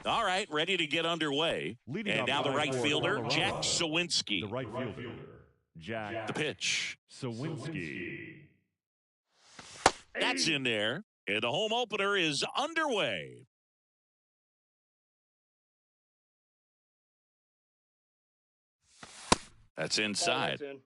All right, ready to get underway. Leading And off now the by right for fielder, Colorado, Jack The Sawinski. right fielder, Jack The pitch. Sawinski. That's in there. And the home opener is underway. That's inside. In.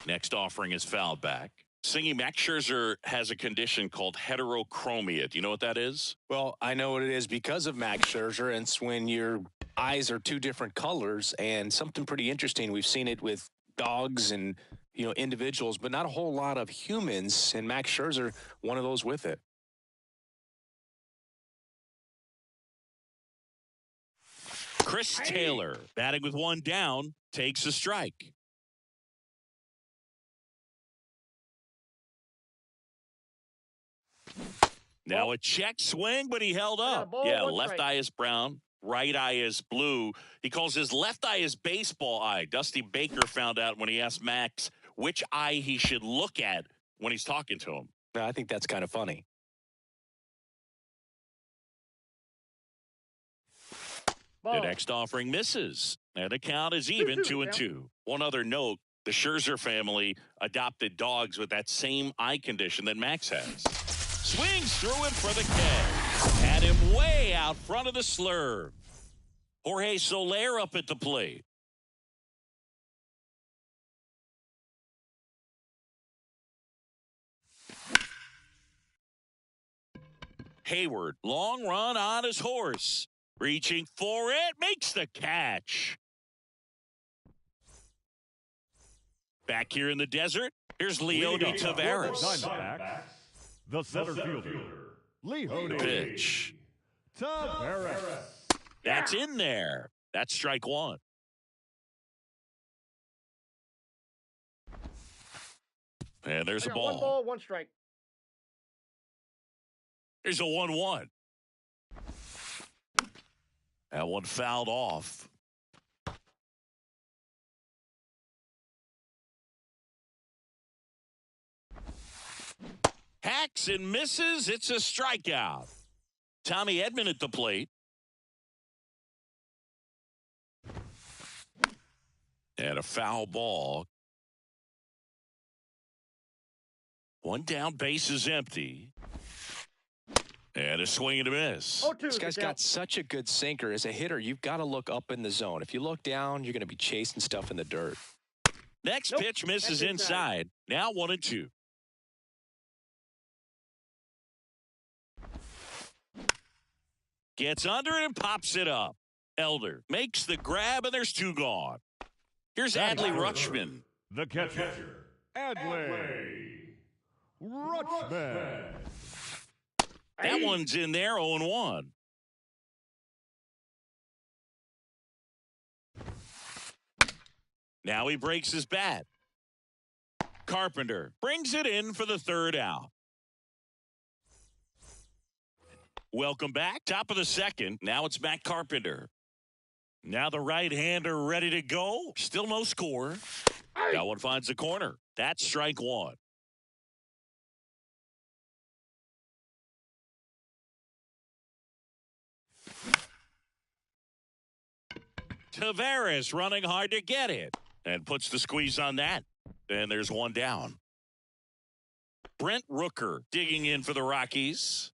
Next offering is fouled back. Singing Max Scherzer has a condition called heterochromia. Do you know what that is? Well, I know what it is because of Max Scherzer, and it's when your eyes are two different colors, and something pretty interesting. We've seen it with dogs and individuals, but not a whole lot of humans. And Max Scherzer, one of those with it. Chris Taylor, batting with one down, takes a strike. Now a check swing, but he held up. Yeah, left eye is brown, right eye is blue. He calls his left eye his baseball eye. Dusty Baker found out when he asked Max which eye he should look at when he's talking to him. I think that's kind of funny. The next offering misses, and the count is even 2-2. One other note, the Scherzer family adopted dogs with that same eye condition that Max has. Swings through it for the K. Had him way out front of the slurve. Jorge Soler up at the plate. Hayward, long run on his horse. Reaching for it, makes the catch. Back here in the desert, here's Leody Taveras. The center fielder, Leody Pitch. Taveras. That's in there. That's strike one. And there's a ball. 1 ball, 1 strike. There's a 1-1. That one fouled off. Hacks and misses. It's a strikeout. Tommy Edman at the plate. And a foul ball. One down, base is empty. And a swing and a miss. This guy's got such a good sinker. As a hitter, you've got to look up in the zone. If you look down, you're going to be chasing stuff in the dirt. Next pitch misses inside. Now 1-2. Gets under it and pops it up. Elder makes the grab, and there's 2 gone. Here's Adley Rutschman. The catcher, Adley Rutschman. That one's in there, 0-1. Now he breaks his bat. Carpenter brings it in for the 3rd out. Welcome back. Top of the 2nd. Now it's Matt Carpenter. Now the right-hander ready to go. Still no score. That one finds the corner. That's strike one. Taveras running hard to get it and puts the squeeze on that. And there's one down. Brent Rooker digging in for the Rockies.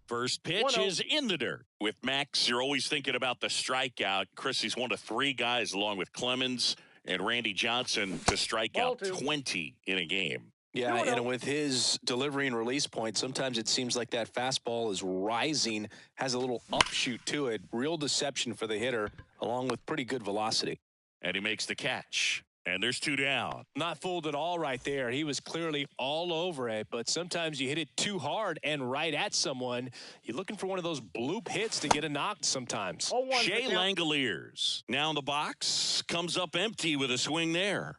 First pitch is in the dirt. With Max, you're always thinking about the strikeout. Chris, he's one of 3 guys, along with Clemens and Randy Johnson, to strike out 20 in a game. Yeah, and with his delivery and release point, sometimes it seems like that fastball is rising, has a little upshoot to it. Real deception for the hitter, along with pretty good velocity. And he makes the catch. And there's 2 down. Not fooled at all right there. He was clearly all over it, but sometimes you hit it too hard and right at someone. You're looking for one of those bloop hits to get a knock sometimes. Shea Langoliers now in the box. Comes up empty with a swing there.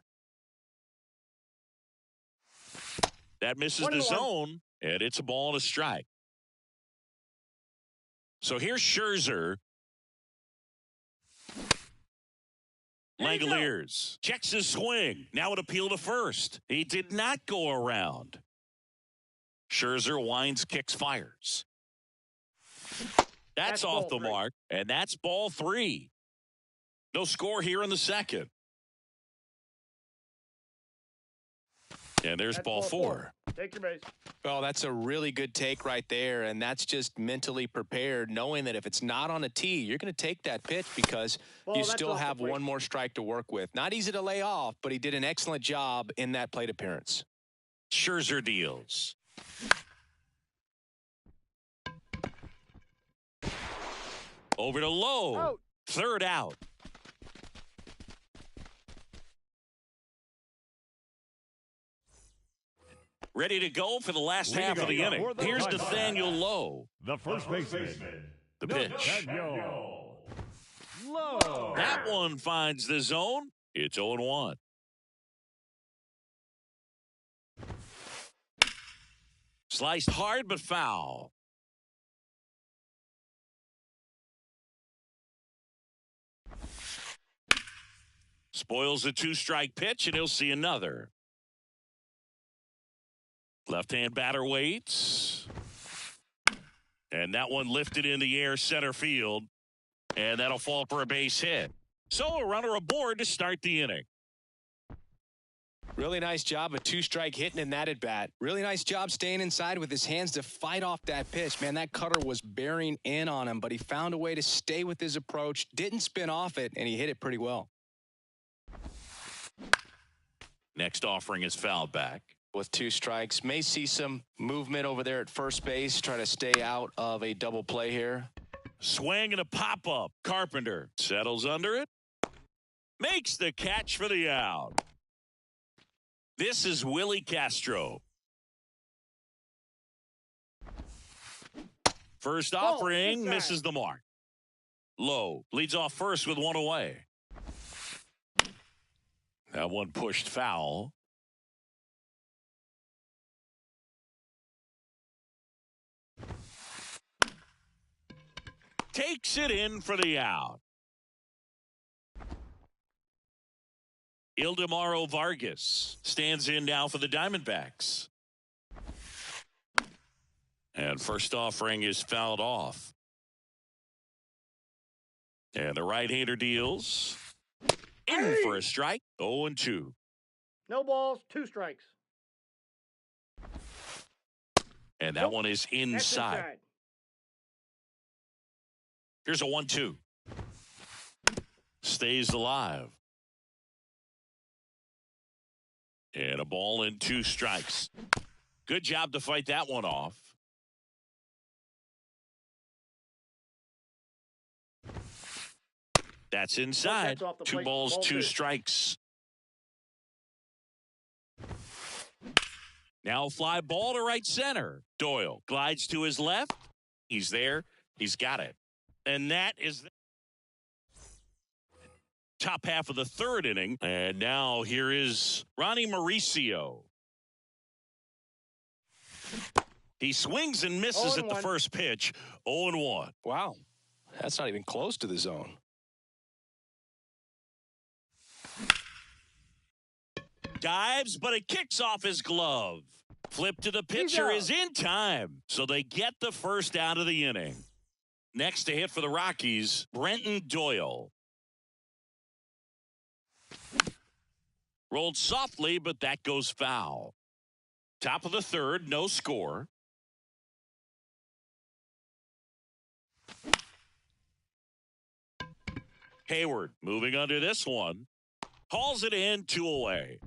That misses the zone, and it's a ball and a strike. So here's Scherzer. Langoliers checks his swing. Now an appeal to first. He did not go around. Scherzer winds, kicks, fires. That's off the mark, and that's ball 3. No score here in the second. And there's ball 4. Take your base. Well, that's a really good take right there, and that's just mentally prepared, knowing that if it's not on a tee, you're going to take that pitch because you still have one more strike to work with. Not easy to lay off, but he did an excellent job in that plate appearance. Scherzer deals. Over to Lowe. Out. Third out. Ready to go for the last half of the inning. Here's Nathaniel Lowe. The first baseman. The pitch. Nathaniel Lowe. That one finds the zone. It's 0-1. Sliced hard but foul. Spoils a 2-strike pitch, and he'll see another. Left-hand batter waits. And that one lifted in the air center field. And that'll fall for a base hit. So a runner aboard to start the inning. Really nice job of 2-strike hitting in that at bat. Really nice job staying inside with his hands to fight off that pitch. Man, that cutter was bearing in on him, but he found a way to stay with his approach, didn't spin off it, and he hit it pretty well. Next offering is fouled back. With 2 strikes, may see some movement over there at first base, try to stay out of a double play here. Swing and a pop-up. Carpenter settles under it. Makes the catch for the out. This is Willie Castro. First offering misses the mark. Lowe leads off first with 1 away. That one pushed foul. Takes it in for the out. Ildemaro Vargas stands in now for the Diamondbacks. And first offering is fouled off. And the right-hander deals. In for a strike. 0-2. No balls, 2 strikes. And that one is inside. Here's a 1-2. Stays alive. And a ball and 2 strikes. Good job to fight that one off. That's inside. 2 balls, 2 strikes. Now fly ball to right center. Doyle glides to his left. He's there. He's got it. And that is the top half of the 3rd inning. And now here is Ronnie Mauricio. He swings and misses at the first pitch. 0-1. Wow. That's not even close to the zone. Dives, but it kicks off his glove. Flip to the pitcher is in time. So they get the first out of the inning. Next to hit for the Rockies, Brenton Doyle. Rolled softly, but that goes foul. Top of the 3rd, no score. Hayward moving under this one. Hauls it in, 2 away.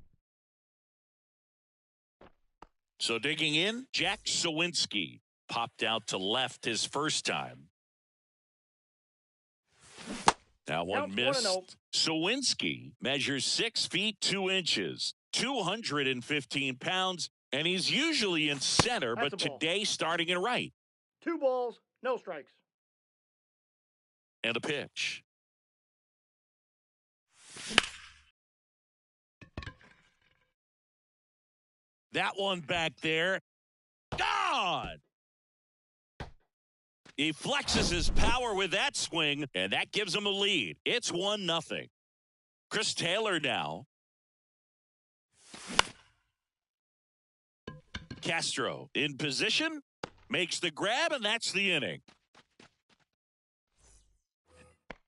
So digging in, Jack Sawinski popped out to left his first time. That one missed. Sawinski measures 6 feet 2 inches, 215 pounds, and he's usually in center, but today starting in right. 2 balls, no strikes. And a pitch. That one back there. Gone! He flexes his power with that swing, and that gives him a lead. It's 1-0. Chris Taylor now. Castro in position, makes the grab, and that's the inning.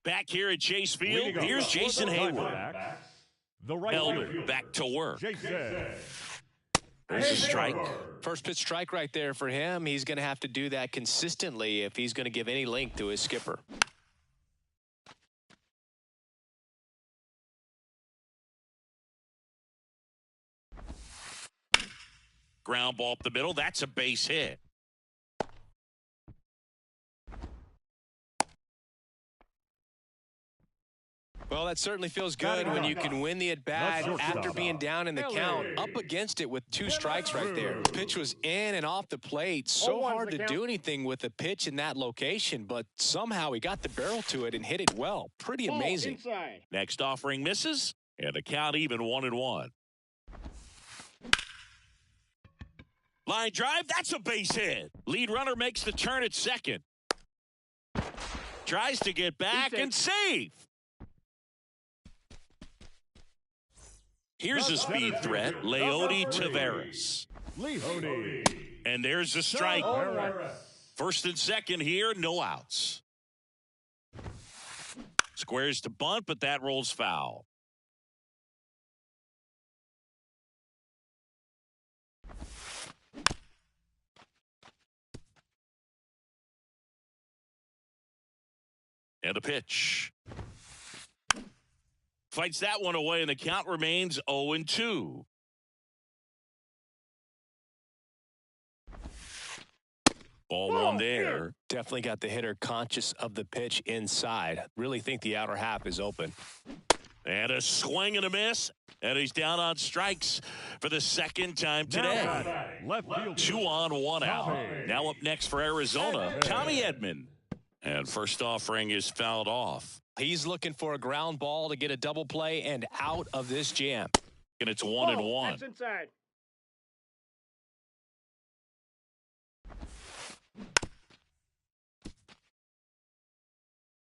Back here at Chase Field, here's Jason Hayward. The right Elder fielder, back to work. Jason. There's a strike. First pitch strike right there for him. He's going to have to do that consistently if he's going to give any length to his skipper. Ground ball up the middle. That's a base hit. Well, that certainly feels good when you can win the at-bat after being down in the count. Up against it with 2 strikes right there. Pitch was in and off the plate. So hard to do anything with a pitch in that location, but somehow he got the barrel to it and hit it well. Pretty amazing. Next offering misses, and the count even 1-1. Line drive, that's a base hit. Lead runner makes the turn at second. Tries to get back and safe. Here's a speed threat, Leody Taveras. Leody. And there's a strike. First and second here, no outs. Squares to bunt, but that rolls foul. And a pitch. Fights that one away, and the count remains 0-2. Ball one there. Definitely got the hitter conscious of the pitch inside. Really think the outer half is open. And a swing and a miss. And he's down on strikes for the second time today. Left field. 2 on, 1 out. Now up next for Arizona, Tommy Edman. And first offering is fouled off. He's looking for a ground ball to get a double play and out of this jam. And it's 1-1. That's inside.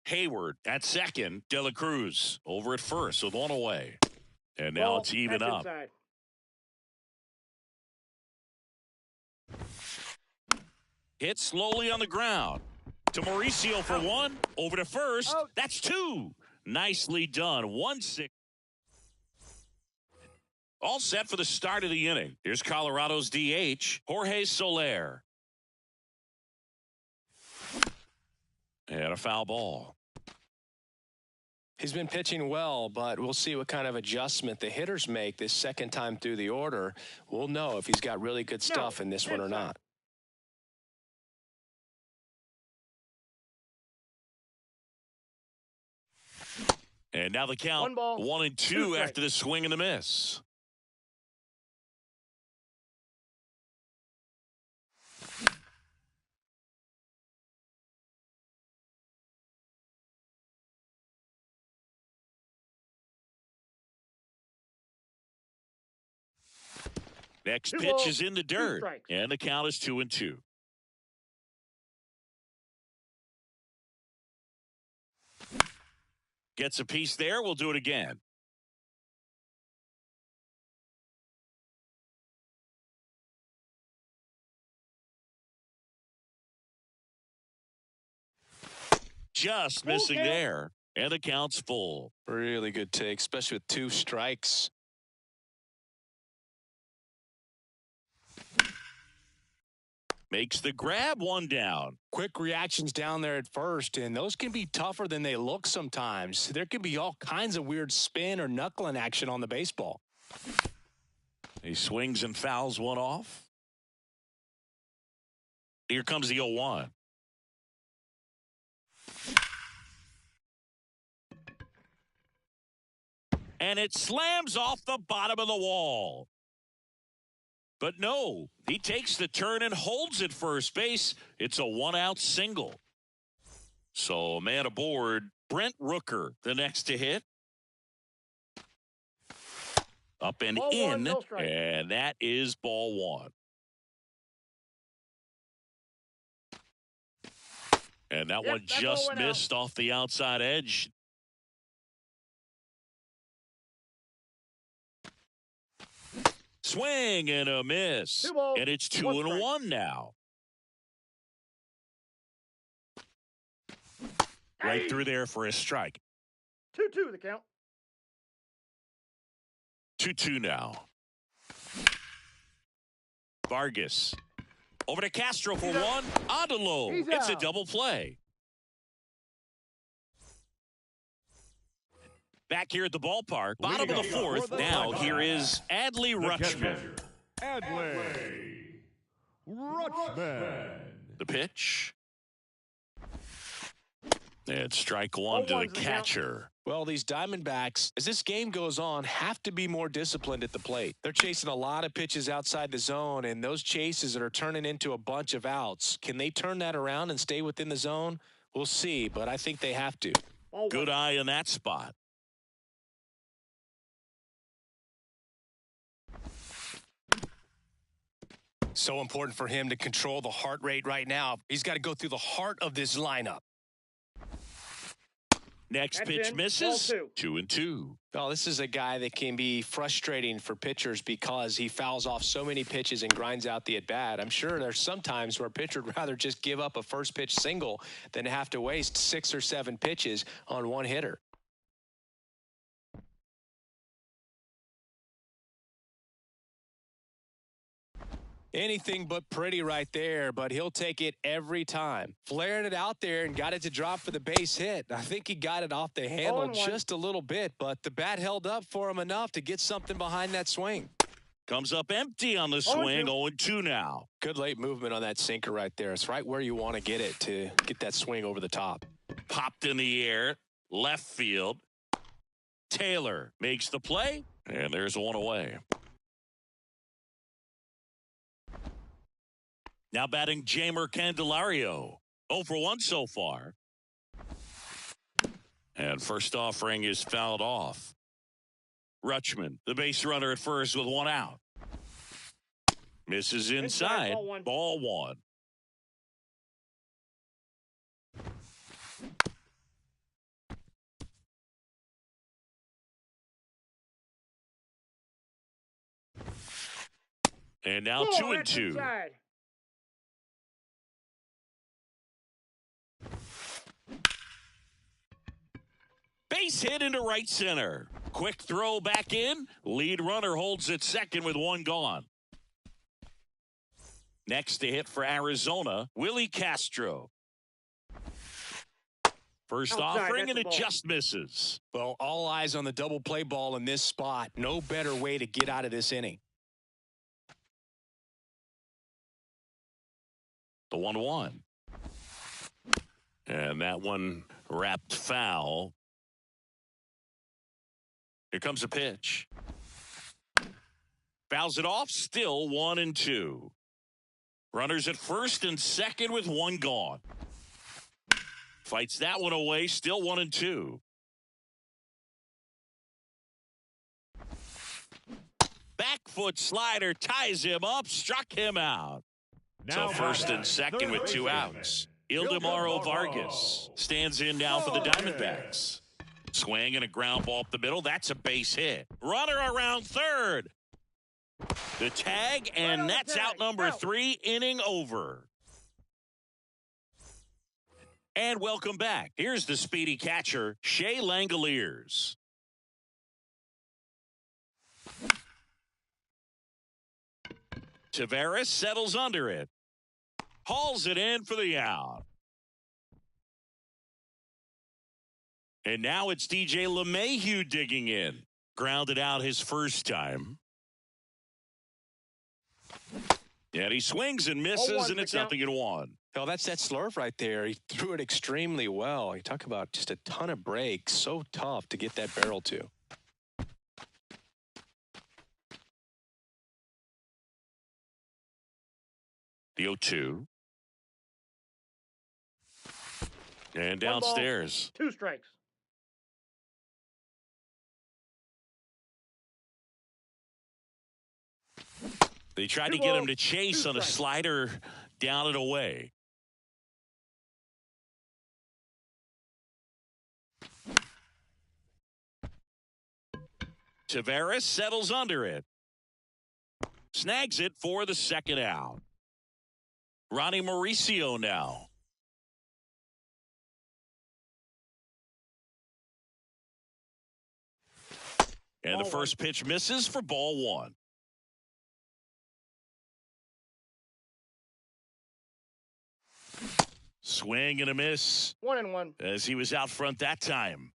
Hayward at second. De La Cruz over at first with 1 away. And now it's even up. Inside. Hit slowly on the ground. To Mauricio for 1. Over to first. That's 2. Nicely done. 1-6. All set for the start of the inning. Here's Colorado's DH, Jorge Soler. And a foul ball. He's been pitching well, but we'll see what kind of adjustment the hitters make this second time through the order. We'll know if he's got really good stuff in this one or not. And now the count 1-2 after the swing and the miss. Next pitch is in the dirt, and the count is 2-2. Gets a piece there. We'll do it again. Just missing there, and the count's full. Really good take, especially with 2 strikes. Makes the grab, 1 down. Quick reactions down there at first, and those can be tougher than they look sometimes. There can be all kinds of weird spin or knuckling action on the baseball. He swings and fouls 1 off. Here comes the 0-1. And it slams off the bottom of the wall. But no, he takes the turn and holds at first base. It's a 1-out single. So man aboard, Brent Rooker, the next to hit. Up and Ball in, one, no strike. and that is ball 1. And that one that ball just went out. missed off the outside edge. Swing and a miss. 2 balls, And it's 2 1 and strike. 1 now. Right through there for a strike. 2-2 the count. 2-2 now. Vargas. Over to Castro for one. On to low. He's It's a out. double play. Back here at the ballpark. Bottom of the Leading fourth. for the Now Tigers, here is Adley the Rutschman. catcher, Adley Rutschman. The pitch. And strike one to the 0-1's the count. catcher. Well, these Diamondbacks, as this game goes on, have to be more disciplined at the plate. They're chasing a lot of pitches outside the zone, and those chases are turning into a bunch of outs. Can they turn that around and stay within the zone? We'll see, but I think they have to. Ball Good 1. eye in that spot. So important for him to control the heart rate right now. He's got to go through the heart of this lineup. Next That's pitch in. misses. Ball 2. 2-2. Well, this is a guy that can be frustrating for pitchers because he fouls off so many pitches and grinds out the at-bat. I'm sure there's some times where a pitcher would rather just give up a first pitch single than have to waste 6 or 7 pitches on one hitter. Anything but pretty right there, but he'll take it every time. Flared it out there and got it to drop for the base hit. I think he got it off the handle 0-1. just a little bit, but the bat held up for him enough to get something behind that swing. Comes up empty on the 0-2. swing. 0-2 now. Good late movement on that sinker right there. It's right where you want to get it to get that swing over the top. Popped in the air. Left field. Taylor makes the play. And there's one away. Now batting Jeimer Candelario. 0 for 1 so far. And first offering is fouled off. Rutschman, the base runner at first with 1 out. Misses inside. Ball 1. Ball 1. And now Ball, 2 and that's 2. inside. Base hit into right center. Quick throw back in. Lead runner holds at second with 1 gone. Next to hit for Arizona, Willie Castro. First Outside, offering, that's and the it ball. just misses. Well, all eyes on the double play ball in this spot. No better way to get out of this inning. The 1-1. And that one wrapped foul. Here comes a pitch. Fouls it off, still 1 and 2. Runners at first and second with 1 gone. Fights that one away, still 1 and 2. Back foot slider ties him up, struck him out. So first and second with 2 outs. Ildemaro Vargas stands in now for the Diamondbacks. Swing and a ground ball up the middle. That's a base hit. Runner around third. The tag, and that's out number 3, inning over. And welcome back. Here's the speedy catcher, Shea Langoliers. Taveras settles under it. Hauls it in for the out. And now it's DJ LeMahieu digging in. Grounded out his first time. And he swings and misses, 0-1 and it's the count. 0-1. Oh, that's that slurve right there. He threw it extremely well. You talk about just a ton of breaks. So tough to get that barrel to. The 0-2. And 1 ball, downstairs. 2 strikes. They tried to 2 get him balls, to chase 2 on a strikes. slider down and away. Taveras settles under it. snags it for the second out. Ronnie Mauricio now. And the first pitch misses for ball one. Swing and a miss. 1-1. As he was out front that time.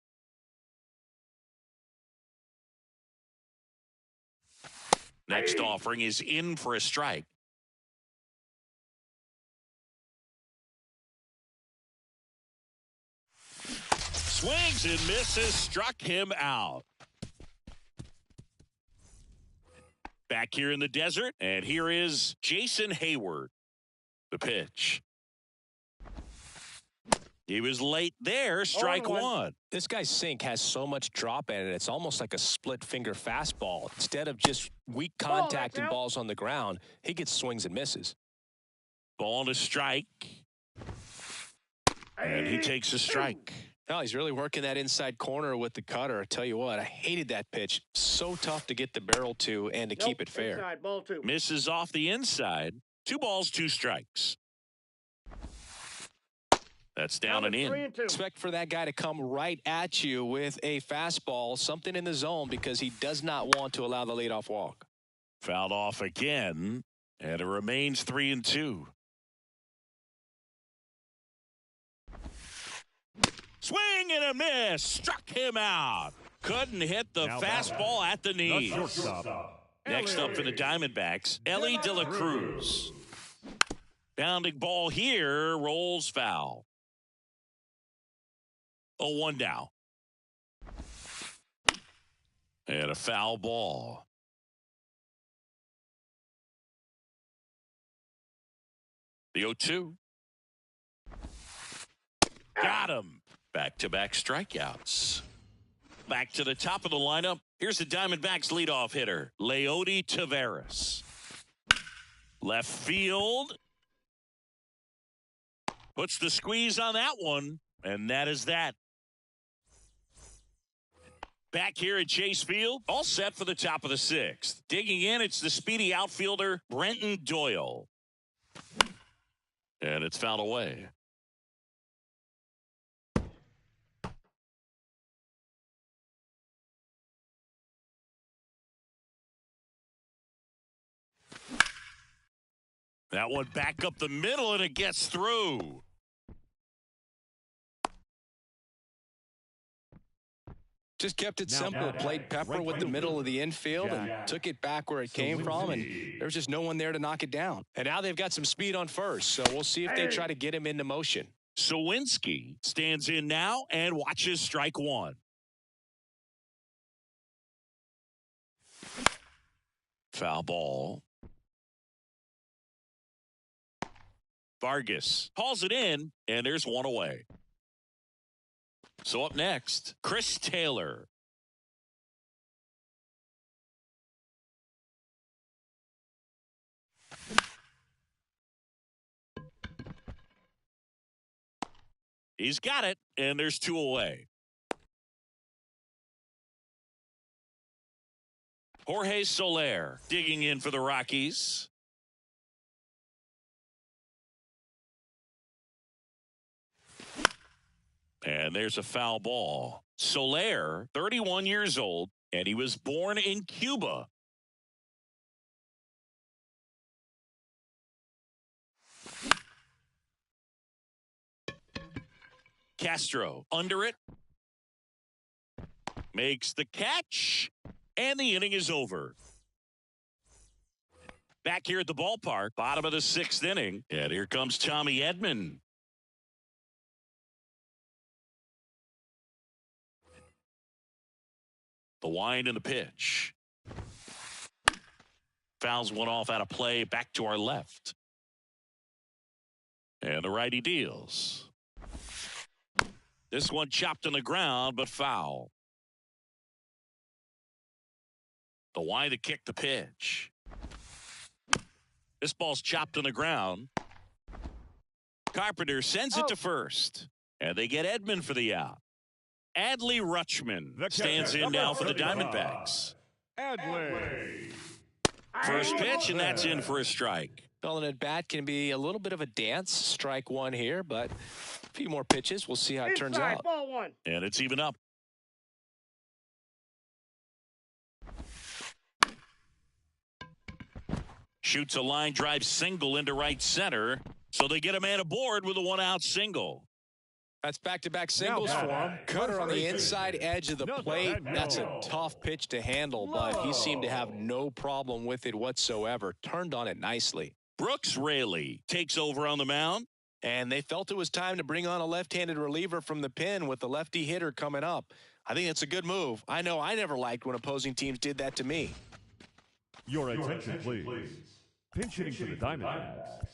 Next offering is in for a strike. Swings and misses, struck him out. Back here in the desert, and here is Jason Hayward. The pitch. He was late there, strike one. This guy's sink has so much drop in it, it's almost like a split finger fastball. Instead of just weak contact and balls on the ground, he gets swings and misses. Ball to strike. And he takes a strike. No, he's really working that inside corner with the cutter. I tell you what, I hated that pitch. So tough to get the barrel to and to keep it fair. Inside, ball two. Misses off the inside. 2 balls, 2 strikes. That's down and in. 3-2. Expect for that guy to come right at you with a fastball, something in the zone, because he does not want to allow the leadoff walk. Fouled off again, and it remains 3-2. Swing and a miss. Struck him out. Couldn't hit the fastball at the knee. Next up for the Diamondbacks, Elly De La Cruz. Bounding ball here, rolls foul. 0-1 now. And a foul ball. The 0-2. Got him. Back-to-back strikeouts. Back to the top of the lineup. Here's the Diamondbacks leadoff hitter, Leody Taveras. Left field. Puts the squeeze on that one, and that is that. Back here at Chase Field, all set for the top of the 6th. Digging in, it's the speedy outfielder, Brenton Doyle. And it's fouled away. That one back up the middle, and it gets through. Just kept it simple. Played Pepper with the middle of the infield and took it back where it came from, and there was just no one there to knock it down. And now they've got some speed on first, so we'll see if they try to get him into motion. Sawinski stands in now and watches strike one. Foul ball. Vargas hauls it in, and there's one away. So up next, Chris Taylor. He's got it, and there's 2 away. Jorge Soler digging in for the Rockies. And there's a foul ball. Soler, 31 years old, and he was born in Cuba. Castro under it. Makes the catch, and the inning is over. Back here at the ballpark, bottom of the 6th inning, and here comes Tommy Edman. The wind and the pitch. Fouls one off out of play, back to our left. And the righty deals. This one chopped on the ground, but foul. The wind to kick the pitch. This ball's chopped on the ground. Carpenter sends it to first. And they get Edman for the out. Adley Rutschman stands in now for the Diamondbacks. Adley. First pitch, and that's in for a strike. Calling at bat can be a little bit of a dance. Strike one here, but a few more pitches. We'll see how it turns Inside, out. ball one. And it's even up. Shoots a line drive single into right center, so they get a man aboard with a one-out single. That's back-to-back singles for him. Cutter on the inside edge of the plate. That's a tough pitch to handle, but he seemed to have no problem with it whatsoever. Turned on it nicely. Brooks Raley takes over on the mound. And they felt it was time to bring on a left-handed reliever from the pen with the lefty hitter coming up. I think it's a good move. I know I never liked when opposing teams did that to me. Your attention, please. Pinch hitting for the Diamondbacks.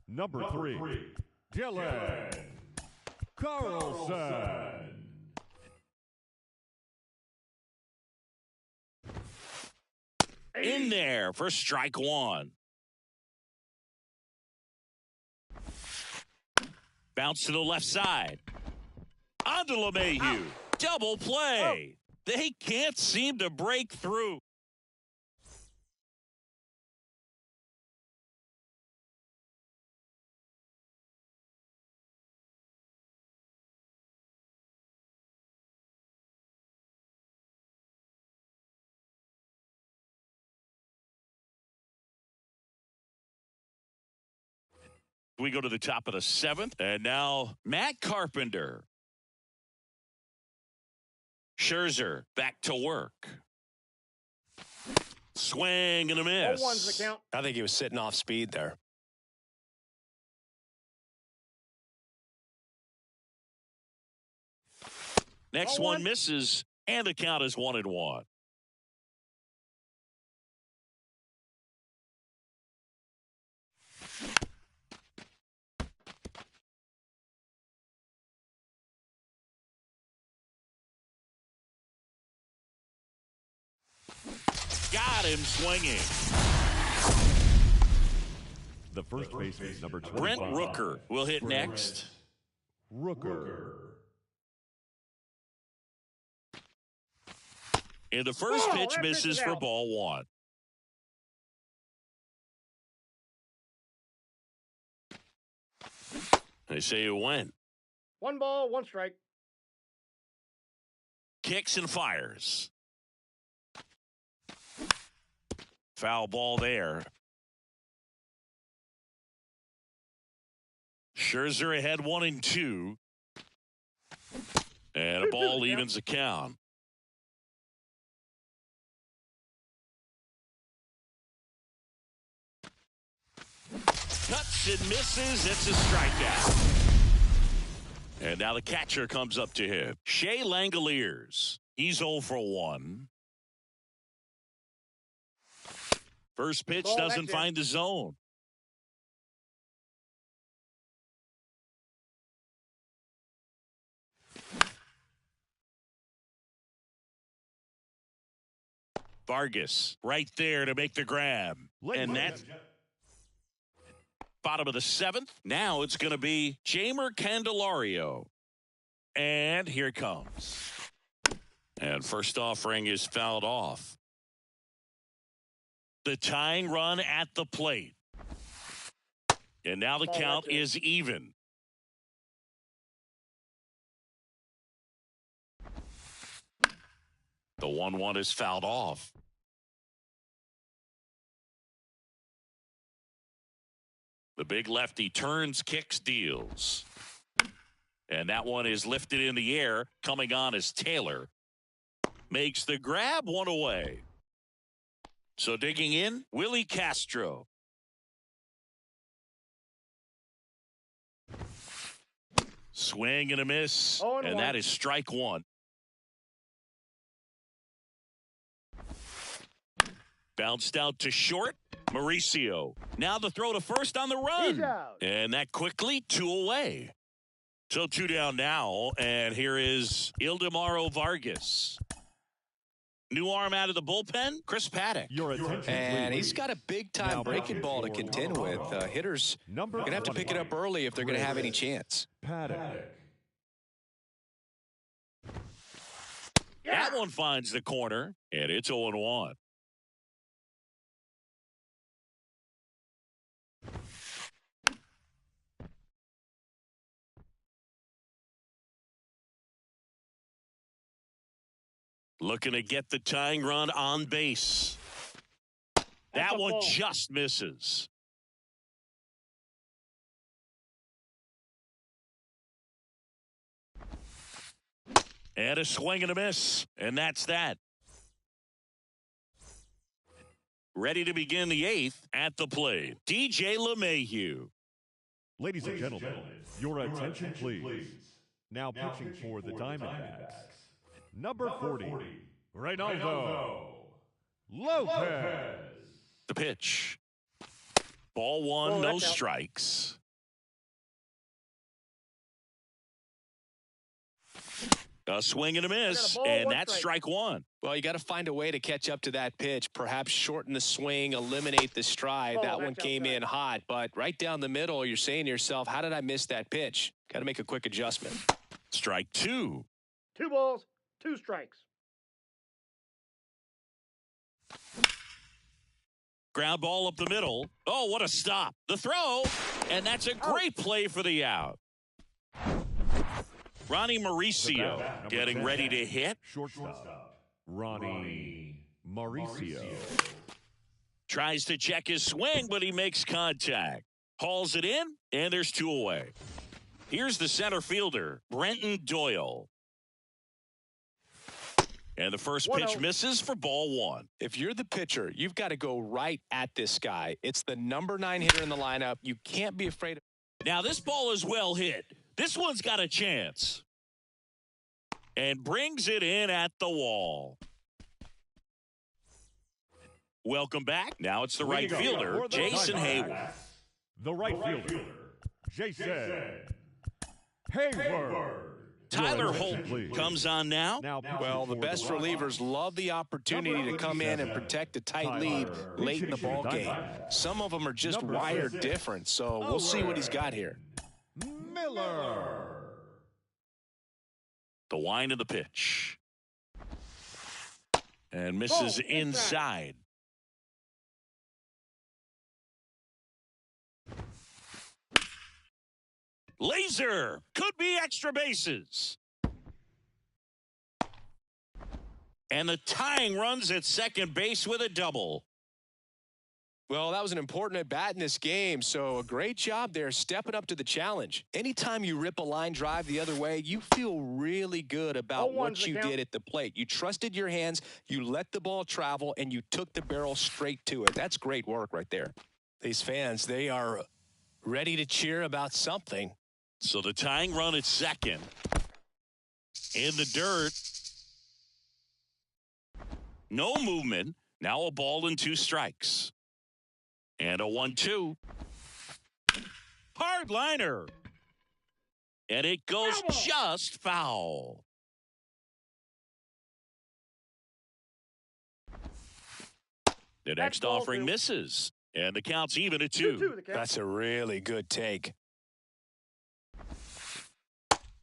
Number 3, Dylan Carlson. In there for strike one. Bounce to the left side. Onto LeMahieu. Double play. They can't seem to break through. We go to the top of the 7th, and now Matt Carpenter. Scherzer back to work. Swing and a miss. 0-1's the count. I think he was sitting off speed there. Next 0-1. one misses, and the count is 1-1. Got him swinging. The first baseman, number 25. Brent Rooker will hit next. Rooker. And the first Oh, pitch that misses misses for out. ball one. They say it went. 1 ball, 1 strike. Kicks and fires. Foul ball there. Scherzer ahead 1-2. And a ball evens the count. Cuts and misses. It's a strikeout. And now the catcher comes up to him. Shea Langoliers. He's 0 for 1. First pitch Ball, doesn't that's it. find the zone. Vargas right there to make the grab. And that's bottom of the 7th. Now it's going to be Jamer Candelario. And here it comes. And first offering is fouled off. The tying run at the plate. And now the count is even. The 1-1 is fouled off. The big lefty turns, kicks, deals. And that one is lifted in the air. Coming on is Taylor. Makes the grab, 1 away. So digging in, Willie Castro. Swing and a miss. 0-1. And that is strike 1. Bounced out to short. Mauricio. Now the throw to first on the He's run. out. And that quickly 2 away. So 2 down now. And here is Ildemaro Vargas. New arm out of the bullpen, Chris Paddock. Your attention, And please. he's got a big-time Now breaking batting ball to for contend with. Hitters Number going to have to pick it up early if they're going to have any chance. Paddock. That one finds the corner, and it's 0-1. Looking to get the tying run on base. That one ball. just misses. And a swing and a miss. And that's that. Ready to begin the eighth at the plate. DJ LeMahieu. Ladies and gentlemen, your attention please. Now pitching for the Diamondbacks, number 40, Reynaldo Lopez. The pitch. Ball one, Oh, no that's out. strikes. A swing and a miss, ball, and one that's strike. strike one. Well, you got to find a way to catch up to that pitch, perhaps shorten the swing, eliminate the stride. Oh, That one that's came outside. in hot, but right down the middle, you're saying to yourself, how did I miss that pitch? Got to make a quick adjustment. Strike two. 2 balls, 2 strikes. Ground ball up the middle. Oh, what a stop. The throw, and that's a great play for the out. Ronnie Mauricio Number getting 10, ready to hit. Shortstop, Ronnie Mauricio. Tries to check his swing, but he makes contact. Hauls it in, and there's 2 away. Here's the center fielder, Brenton Doyle. And the first pitch 1-0. misses for ball one. If you're the pitcher, you've got to go right at this guy. It's the number 9 hitter in the lineup. You can't be afraid of. Now this ball is well hit. This one's got a chance. And brings it in at the wall. Welcome back. Now it's the right fielder, For the Jason Diamondbacks, Hayward. The right fielder, Jason Hayward. Tyler Your attention, Holt please. comes on now. Now Well, the best relievers love the opportunity to come in and protect a tight lead late in the ball game. Some of them are just Number wired 6, different, so we'll see what he's got here. Miller. The wind of the pitch. And misses Oh, inside. Laser. Could be extra bases. And the tying runs at second base with a double. Well, that was an important at bat in this game, so a great job there stepping up to the challenge. Anytime you rip a line drive the other way, you feel really good about 0-1's what the you count. did at the plate. You trusted your hands, you let the ball travel, and you took the barrel straight to it. That's great work right there. These fans, they are ready to cheer about something. So the tying run at second. In the dirt. No movement. Now a ball and 2 strikes. And a 1-2. Hard liner. And it goes Foul ball. just foul. The next ball offering 2. misses. And the count's even at 2-2 2. the count. That's a really good take.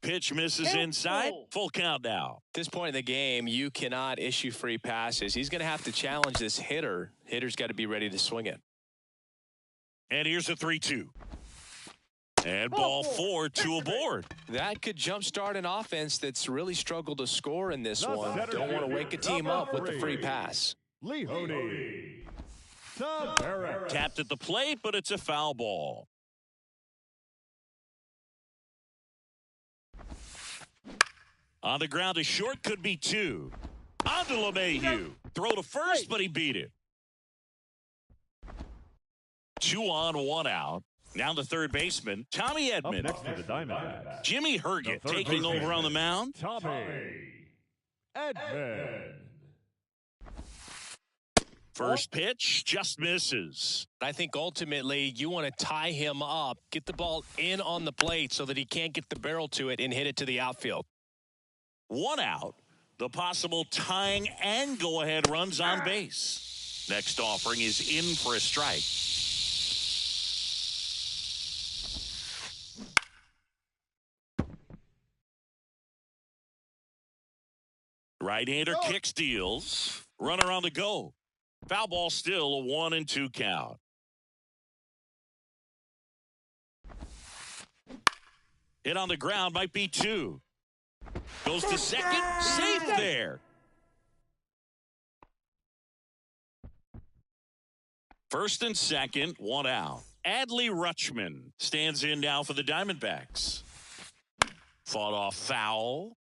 Pitch misses Count inside. full. Full count now. At this point in the game, you cannot issue free passes. He's going to have to challenge this hitter. Hitter's got to be ready to swing it. And here's a 3-2. And ball 4, 2 aboard. That could jumpstart an offense that's really struggled to score in this The one. center Don't want to fielder, wake a team number up with the 3. free pass. Leone Taveras. Tapped at the plate, but it's a foul ball. On the ground, a short could be 2. On to LeMahieu. Throw to first, but he beat it. 2 on, 1 out. Now the third baseman, Tommy Up Edman. next to the Diamondbacks, Jimmy Herget The third taking baseman. over on the mound. Tommy Edman. First pitch just misses. I think ultimately you want to tie him up, get the ball in on the plate so that he can't get the barrel to it and hit it to the outfield. 1 out. The possible tying and go-ahead runs on base. Next offering is in for a strike. Right-hander kicks, deals. Runner on the go. Foul ball, still a 1-2 count. Hit on the ground, might be 2. Goes to second, safe there. First and second, one out. Adley Rutschman stands in now for the Diamondbacks. Fought off foul.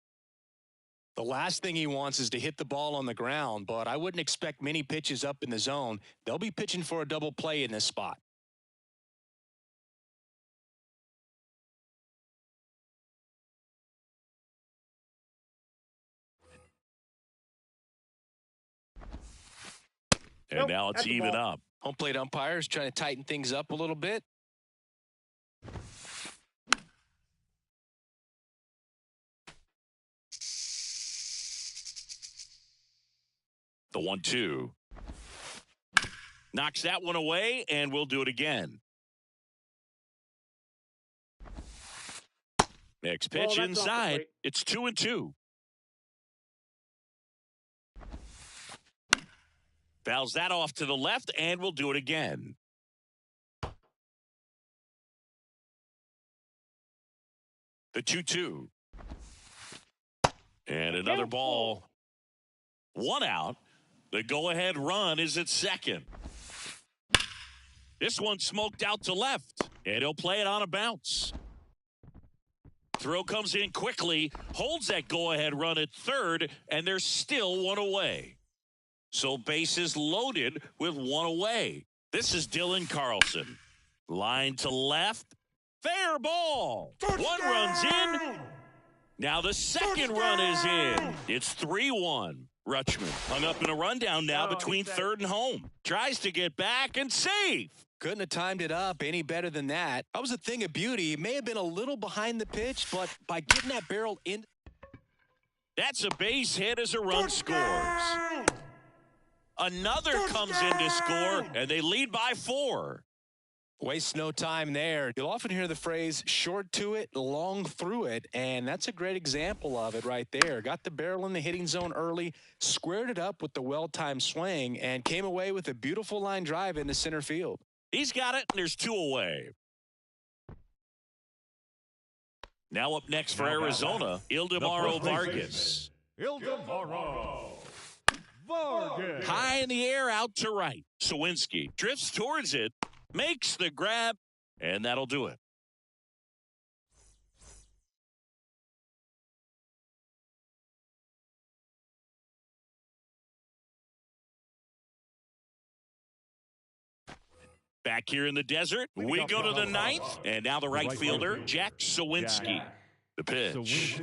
The last thing he wants is to hit the ball on the ground, but I wouldn't expect many pitches up in the zone. They'll be pitching for a double play in this spot. And now it's even up. Home plate umpires trying to tighten things up a little bit. The 1-2. Knocks that one away, and we'll do it again. Next pitch inside. It's 2-2. Fouls that off to the left, and we'll do it again. The 2-2. And another ball. One out. The go-ahead run is at second. This one smoked out to left, and he'll play it on a bounce. Throw comes in quickly, holds that go-ahead run at third, and there's still one away. So bases loaded with one away. This is Dylan Carlson. Line to left. Fair ball. One runs in. Now the second run is in. It's 3-1. Rutschman hung up in a rundown now between third and home. Tries to get back and safe. Couldn't have timed it up any better than that. That was a thing of beauty. It may have been a little behind the pitch, but by getting that barrel in. That's a base hit as a run scores. Another comes in to score, and they lead by 4. Waste no time there. You'll often hear the phrase short to it, long through it, and that's a great example of it right there. Got the barrel in the hitting zone early, squared it up with the well-timed swing, and came away with a beautiful line drive into center field. He's got it, and there's 2 away. Now up next for Arizona, Ildemaro Vargas. Ildemaro Vargas. High in the air, out to right. Sawinski drifts towards it. Makes the grab, and that'll do it. Back here in the desert, we go to the 9th, and now the right fielder, Jack Sawinski. The pitch.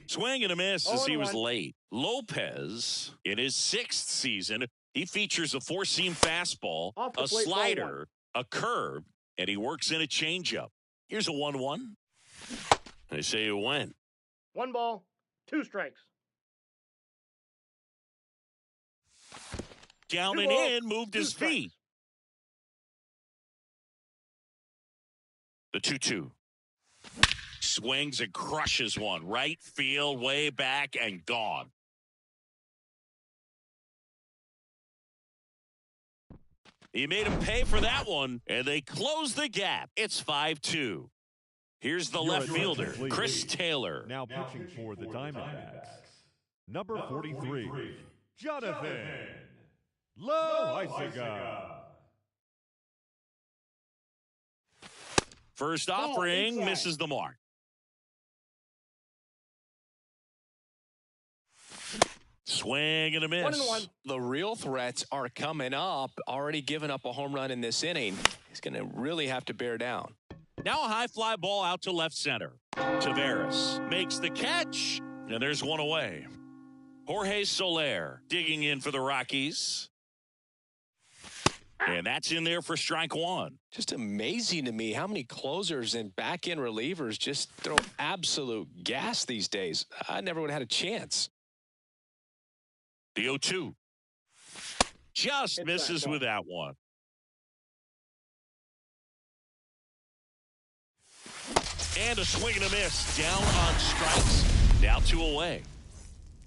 Swing and a miss as he was late. Lopez, in his 6th season, he features a 4-seam fastball, a slider, a curve, and he works in a changeup. Here's a 1-1. They say it went. 1 ball, 2 strikes. Down and in, moved his feet. The 2-2. Swings and crushes one. Right field, way back, and gone. He made him pay for that one, and they close the gap. It's 5-2. Here's the left fielder, Chris Taylor. Now pitching for the Diamondbacks, number 43, Jonathan Loaisiga. First offering misses the mark. Swing and a miss. 1-1. The real threats are coming up. Already given up a home run in this inning. He's going to really have to bear down. Now a high fly ball out to left center. Taveras makes the catch, and there's one away. Jorge Soler digging in for the Rockies. And that's in there for strike 1. Just amazing to me how many closers and back-end relievers just throw absolute gas these days. I never would have had a chance. The 0-2. Just misses with that one. And a swing and a miss. Down on strikes. Now 2 away.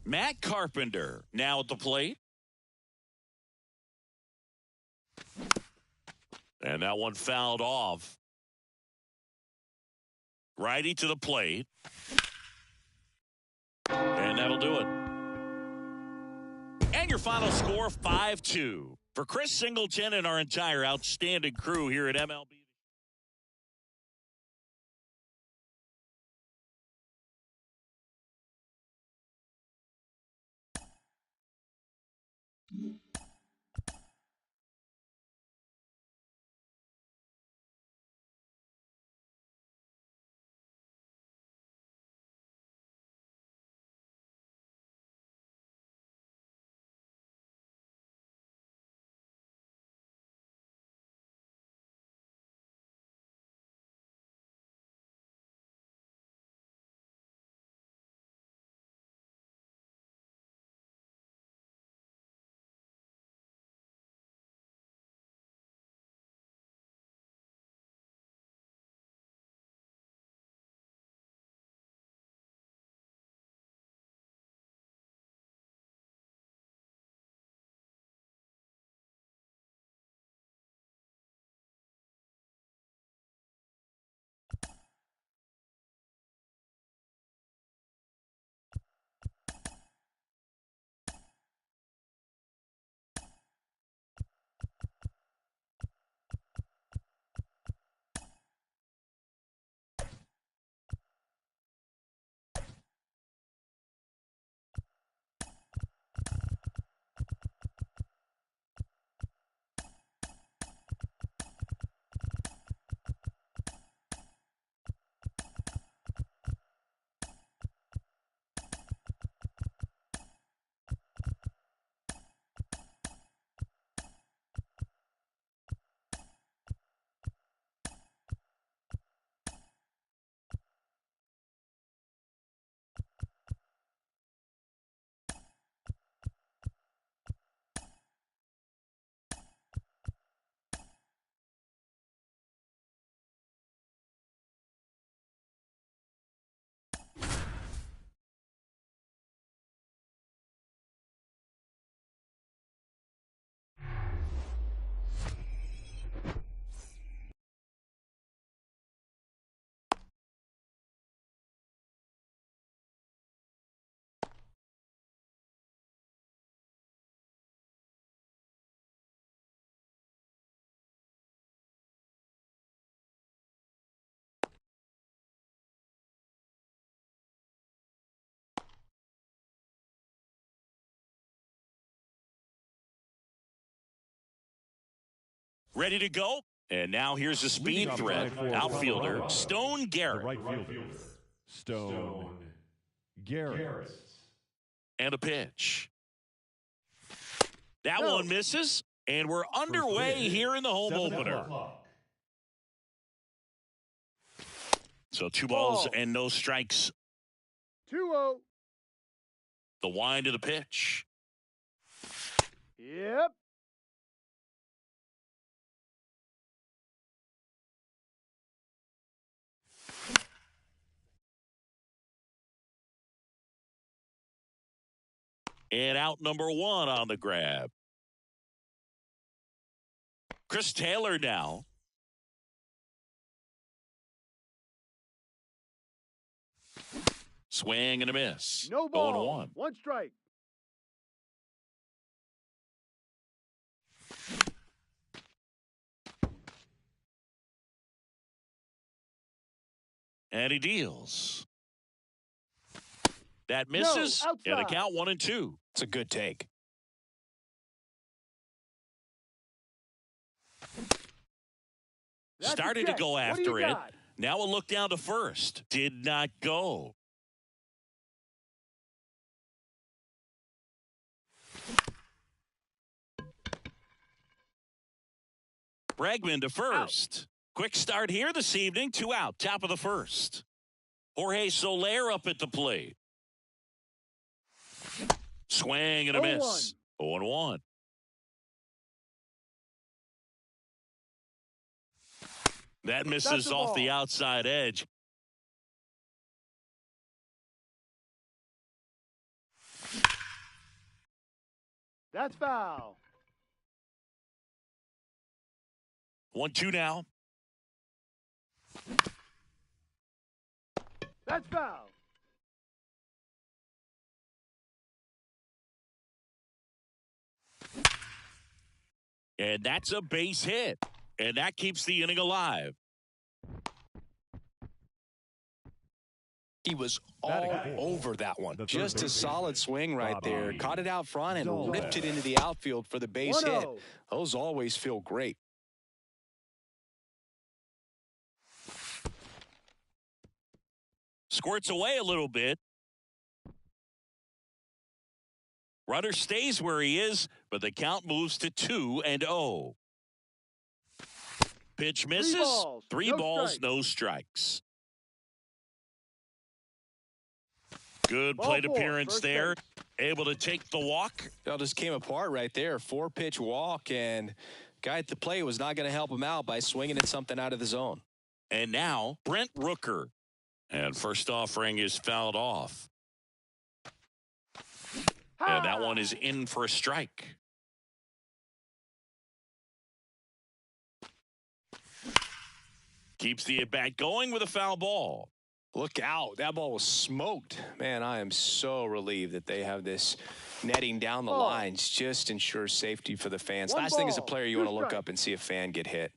Matt Carpenter now at the plate. And that one fouled off. Righty to the plate. And that'll do it. And your final score, 5-2. For Chris Singleton and our entire outstanding crew here at MLB. Ready to go? And now here's the speed threat. Outfielder, Stone The Garrett. right fielder, Stone Garrett. And a pitch. That No. one misses. And we're underway pitch, here in the home 7 opener. o'clock. So 2 balls Ball. and no strikes. 2-0. The wind of the pitch. Yep. And out number 1 on the grab. Chris Taylor now. Swing and a miss. No ball. 0-1. 1 strike. And he deals. That misses. No, And a outside. count 1-2. It's a good take. That's a Started to check. go What do after you it. got? Now a look down to first. Did not go. Bregman to first. Quick start here this evening. 2 out. Top of the first. Jorge Soler up at the plate. Swing and a miss. 0-1. That misses the off ball. the outside edge. That's foul. 1-2 now. That's foul. And that's a base hit. And that keeps the inning alive. He was all over that one. Just a solid swing right there. Caught it out front and ripped it into the outfield for the base hit. Those always feel great. Squirts away a little bit. Runner stays where he is, but the count moves to 2-0. Pitch misses. Three balls, no strikes. Good plate appearance there. Able to take the walk. That just came apart right there. 4-pitch walk, and guy at the plate was not going to help him out by swinging at something out of the zone. And now Brent Rooker. And first offering is fouled off. And that one is in for a strike. Keeps the at-bat going with a foul ball. Look out. That ball was smoked. Man, I am so relieved that they have this netting down the lines. Just ensures safety for the fans. Last thing as a player, you want to look up and see a fan get hit.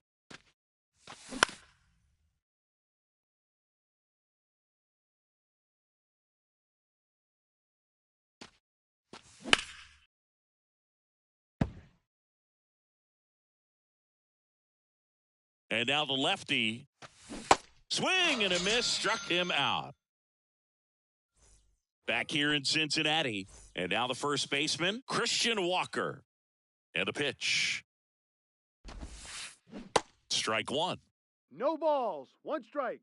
And now the lefty. Swing and a miss, struck him out. Back here in Cincinnati. And now the first baseman, Christian Walker. And a pitch. Strike one. No balls. One strike.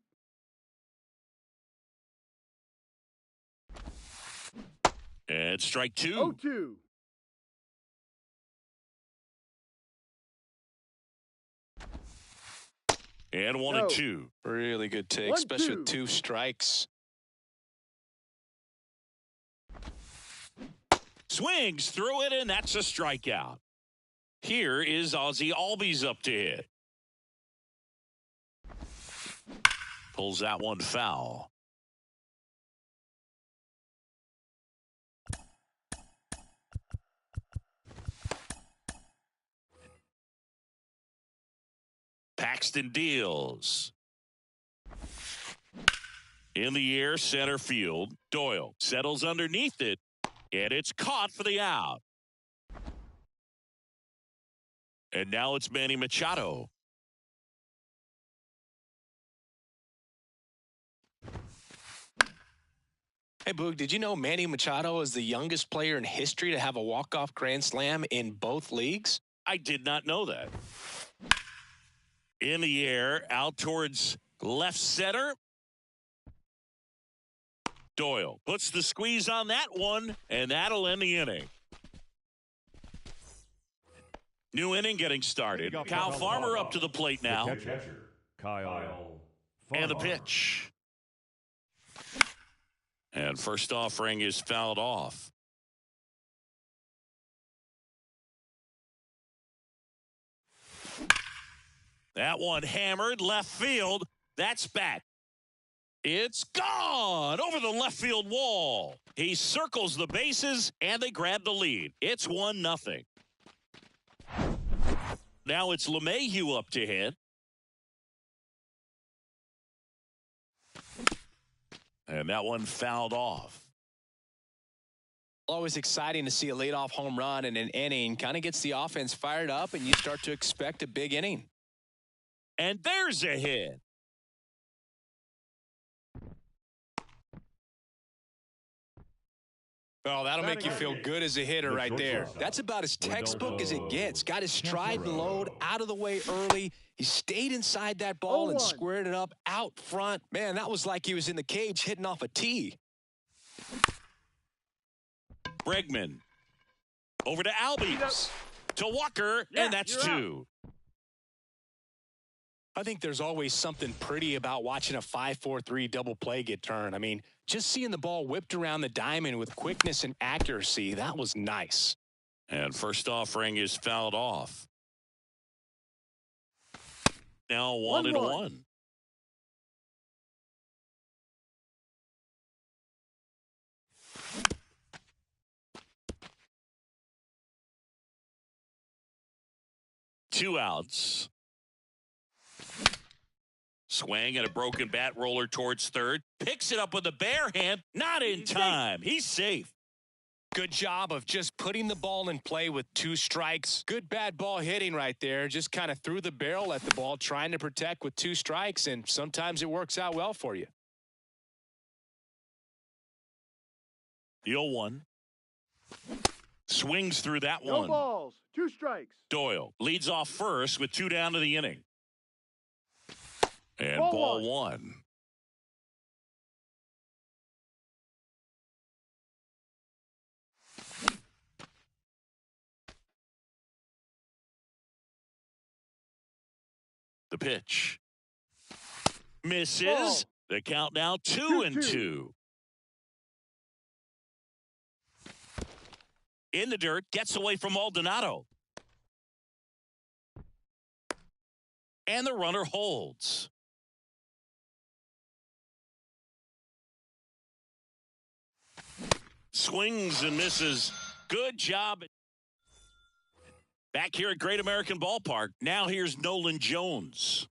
And strike two. 0-2. And 1-2. Really good take, especially with 2 strikes. Swings through it, and that's a strikeout. Here is Ozzie Albies up to hit. Pulls that one foul. Paxton deals. In the air, center field. Doyle settles underneath it, and it's caught for the out. And now it's Manny Machado. Hey, Boog, did you know Manny Machado is the youngest player in history to have a walk-off grand slam in both leagues? I did not know that. In the air, out towards left center. Doyle puts the squeeze on that one, and that'll end the inning. New inning getting started. Kyle Farmer up to the plate now. Kyle And the pitch. And first offering is fouled off. That one hammered left field. That's back. It's gone over the left field wall. He circles the bases, and they grab the lead. It's 1-0. Now it's LeMahieu up to hit. And that one fouled off. Always exciting to see a leadoff home run in an inning. Kind of gets the offense fired up, and you start to expect a big inning. And there's a hit. Oh, that'll make you feel good as a hitter right there. That's about as textbook as it gets. Got his stride and load out of the way early. He stayed inside that ball and squared it up out front. Man, that was like he was in the cage hitting off a tee. Bregman over to Albies. To Walker, and that's 2. I think there's always something pretty about watching a 5-4-3 double play get turned. I mean, just seeing the ball whipped around the diamond with quickness and accuracy, that was nice. And first offering is fouled off. Now 1-1. 2 outs. Swing and a broken bat roller towards third. Picks it up with a bare hand. Not in time. He's safe. Good job of just putting the ball in play with 2 strikes. Good bad ball hitting right there. Just kind of threw the barrel at the ball, trying to protect with 2 strikes, and sometimes it works out well for you. The 0-1. Swings through that No one. balls. 2 strikes. Doyle leads off first with 2 down to the inning. And Ball ball one. 1. The pitch. Misses. Ball. The count now 2-2. 2-2. In the dirt, gets away from Maldonado. And the runner holds. Swings and misses. Good job. Back here at Great American Ballpark. Now here's Nolan Jones.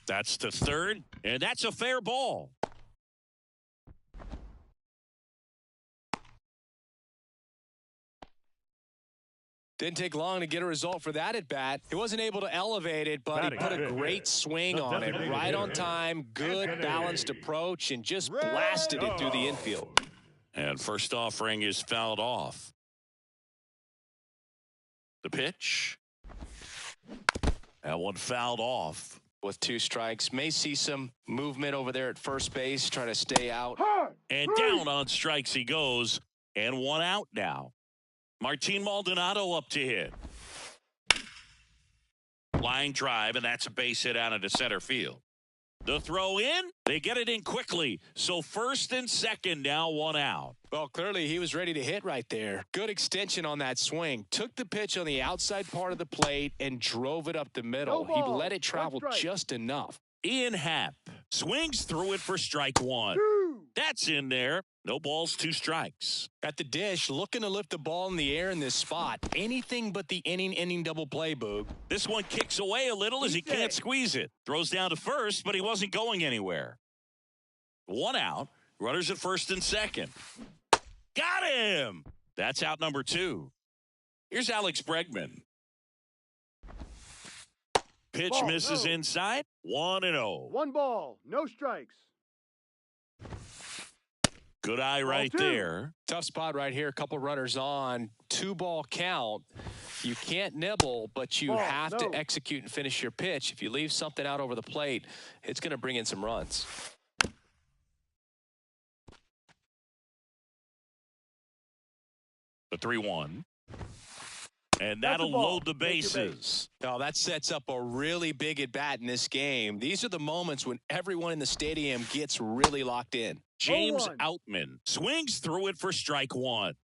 That's to third, and that's a fair ball. Didn't take long to get a result for that at bat. He wasn't able to elevate it, but he put a great swing on it. Right on time, good balanced approach, and just blasted it through the infield. And first offering is fouled off. The pitch. That one fouled off. With 2 strikes, may see some movement over there at first base, try to stay out. Hard. And 3. down on strikes he goes, and 1 out now. Martin Maldonado up to hit. Line drive, and that's a base hit out into center field. The throw in, they get it in quickly. So first and second, now 1 out. Well, clearly he was ready to hit right there. Good extension on that swing. Took the pitch on the outside part of the plate and drove it up the middle. No He ball. let it 1 travel strike. just enough. Ian Happ swings through it for strike 1. 2. That's in there. No balls, 2 strikes. At the dish, looking to lift the ball in the air in this spot. Anything but the inning double play, Boog. This one kicks away a little as he can't squeeze it. Throws down to first, but he wasn't going anywhere. 1 out. Runners at first and second. Got him! That's out number 2. Here's Alex Bregman. Pitch Ball, misses no. inside. 1-0. 1 ball. No strikes. Good eye right 2. there. Tough spot right here. A couple runners on. 2-ball count. You can't nibble, but you Ball, have no. to execute and finish your pitch. If you leave something out over the plate, it's going to bring in some runs. The 3-1. And That's that'll a ball. load the Take your base. bases. Now that sets up a really big at bat in this game. These are the moments when everyone in the stadium gets really locked in. James 0-1. Outman swings through it for strike 1.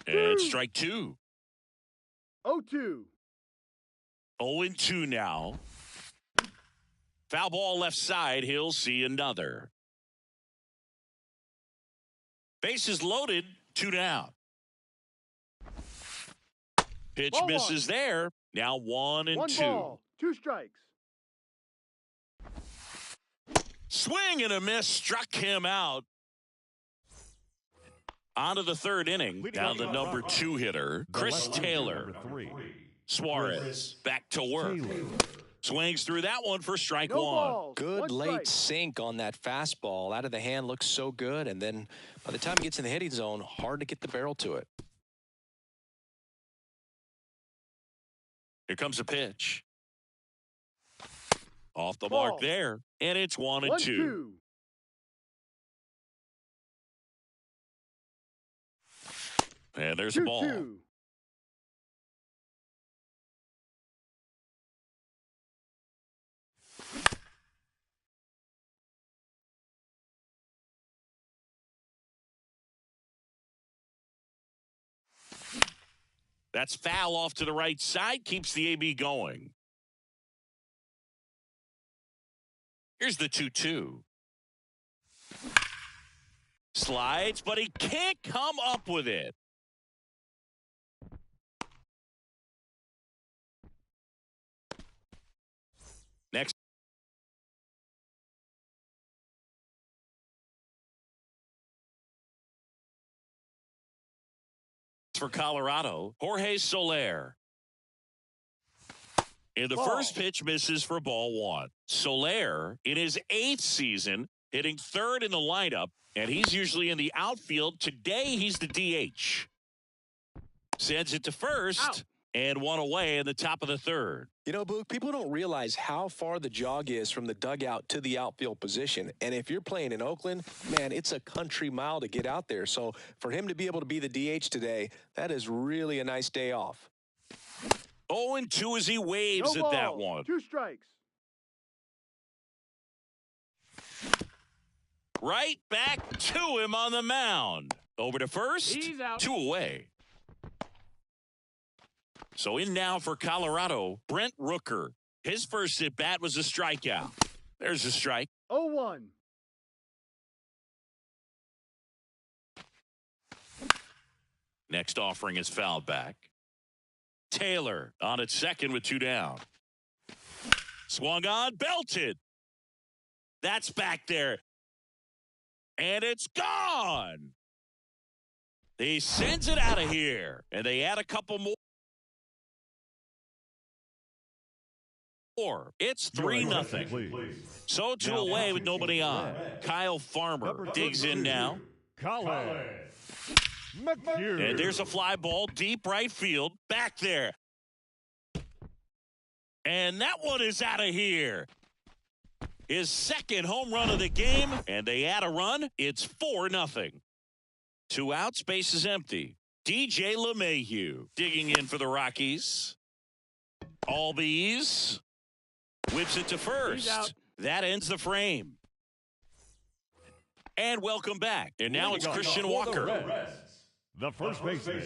And strike 2. 0-2. 0-2 now. Foul ball left side. He'll see another. Bases loaded. 2 down. Pitch Ball misses there. Now 1-2. 1 ball. 2 strikes. Swing and a miss struck him out. On to the 3rd inning. Now the number 2 hitter, Chris Taylor. Number 3. Suarez back to work. Swings through that one for strike No 1. balls. Good 1 late strike. sink on that fastball. Out of the hand looks so good. And then by the time it gets in the hitting zone, hard to get the barrel to it. Here comes a pitch. Off the Ball. mark there. And it's 1-2. 1-2. And there's a ball. 2-2. That's foul off to the right side. Keeps the AB going. Here's the 2-2. Slides, but he can't come up with it. Next for Colorado, Jorge Soler. And the first pitch misses for ball one. Soler, in his 8th season, hitting 3rd in the lineup, and he's usually in the outfield. Today, he's the DH. Sends it to first. Out. And one away in the top of the 3rd. You know, Boog, people don't realize how far the jog is from the dugout to the outfield position. And if you're playing in Oakland, man, it's a country mile to get out there. So for him to be able to be the DH today, that is really a nice day off. 0-2 as he waves at that one. 2 strikes. Right back to him on the mound. Over to first. He's out. 2 away. So in now for Colorado, Brent Rooker. His first at bat was a strikeout. There's a strike. 0-1. Next offering is fouled back. Taylor on at second with 2 down. Swung on, belted. That's back there. And it's gone. He sends it out of here. And they add a couple more. It's 3-0. So 2 away with nobody on. Kyle Farmer digs in now. Colin McHugh. And there's a fly ball deep right field. Back there. And that one is out of here. His 2nd home run of the game. And they add a run. It's 4-0. 2 outs. Base is empty. DJ LeMahieu digging in for the Rockies. Albies. Whips it to first. That ends the frame. And welcome back. And now it's Christian Walker. The first baseman,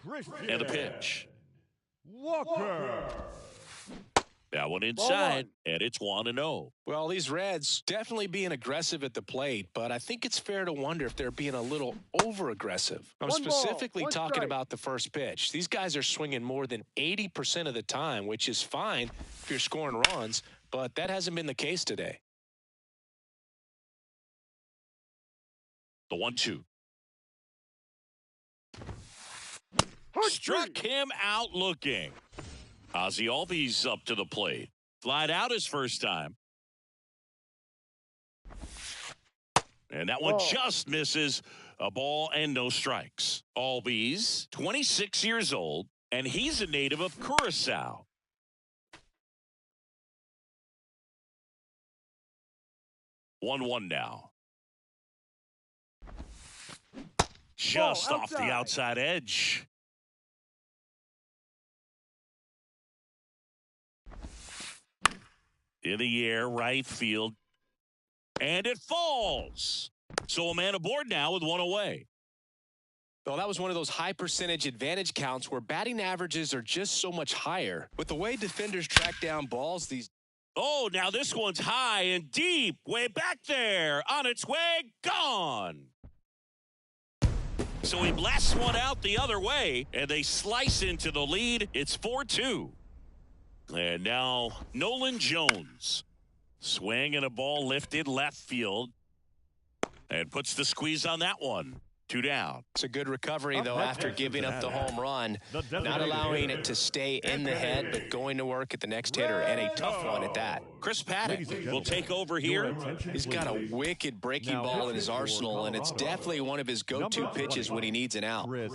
Christian. And the pitch. Walker. That one inside, and it's 1-0. Well, these Reds definitely being aggressive at the plate, but I think it's fair to wonder if they're being a little over-aggressive. I'm specifically talking about the first pitch. These guys are swinging more than 80% of the time, which is fine if you're scoring runs, but that hasn't been the case today. The 1-2. Struck him out looking. Ozzie Albies up to the plate. Flied out his first time. And that one just misses. A ball and no strikes. Albies, 26 years old, and he's a native of Curacao. One now. Just off the outside edge. In the air, right field. And it falls. So a man aboard now with 1 away. Well, that was one of those high percentage advantage counts where batting averages are just so much higher. With the way defenders track down balls these. Oh, now this one's high and deep. Way back there. On its way. Gone. So he blasts one out the other way, and they slice into the lead. It's 4-2. And now Nolan Jones. Swing and a ball lifted left field. And puts the squeeze on that one. 2 down. It's a good recovery, though, after giving up the home run. Not allowing it to stay in the head, but going to work at the next hitter, and a tough one at that. Chris Paddack will take over here. He's got a wicked breaking ball in his arsenal, and it's definitely one of his go-to pitches when he needs an out. Chris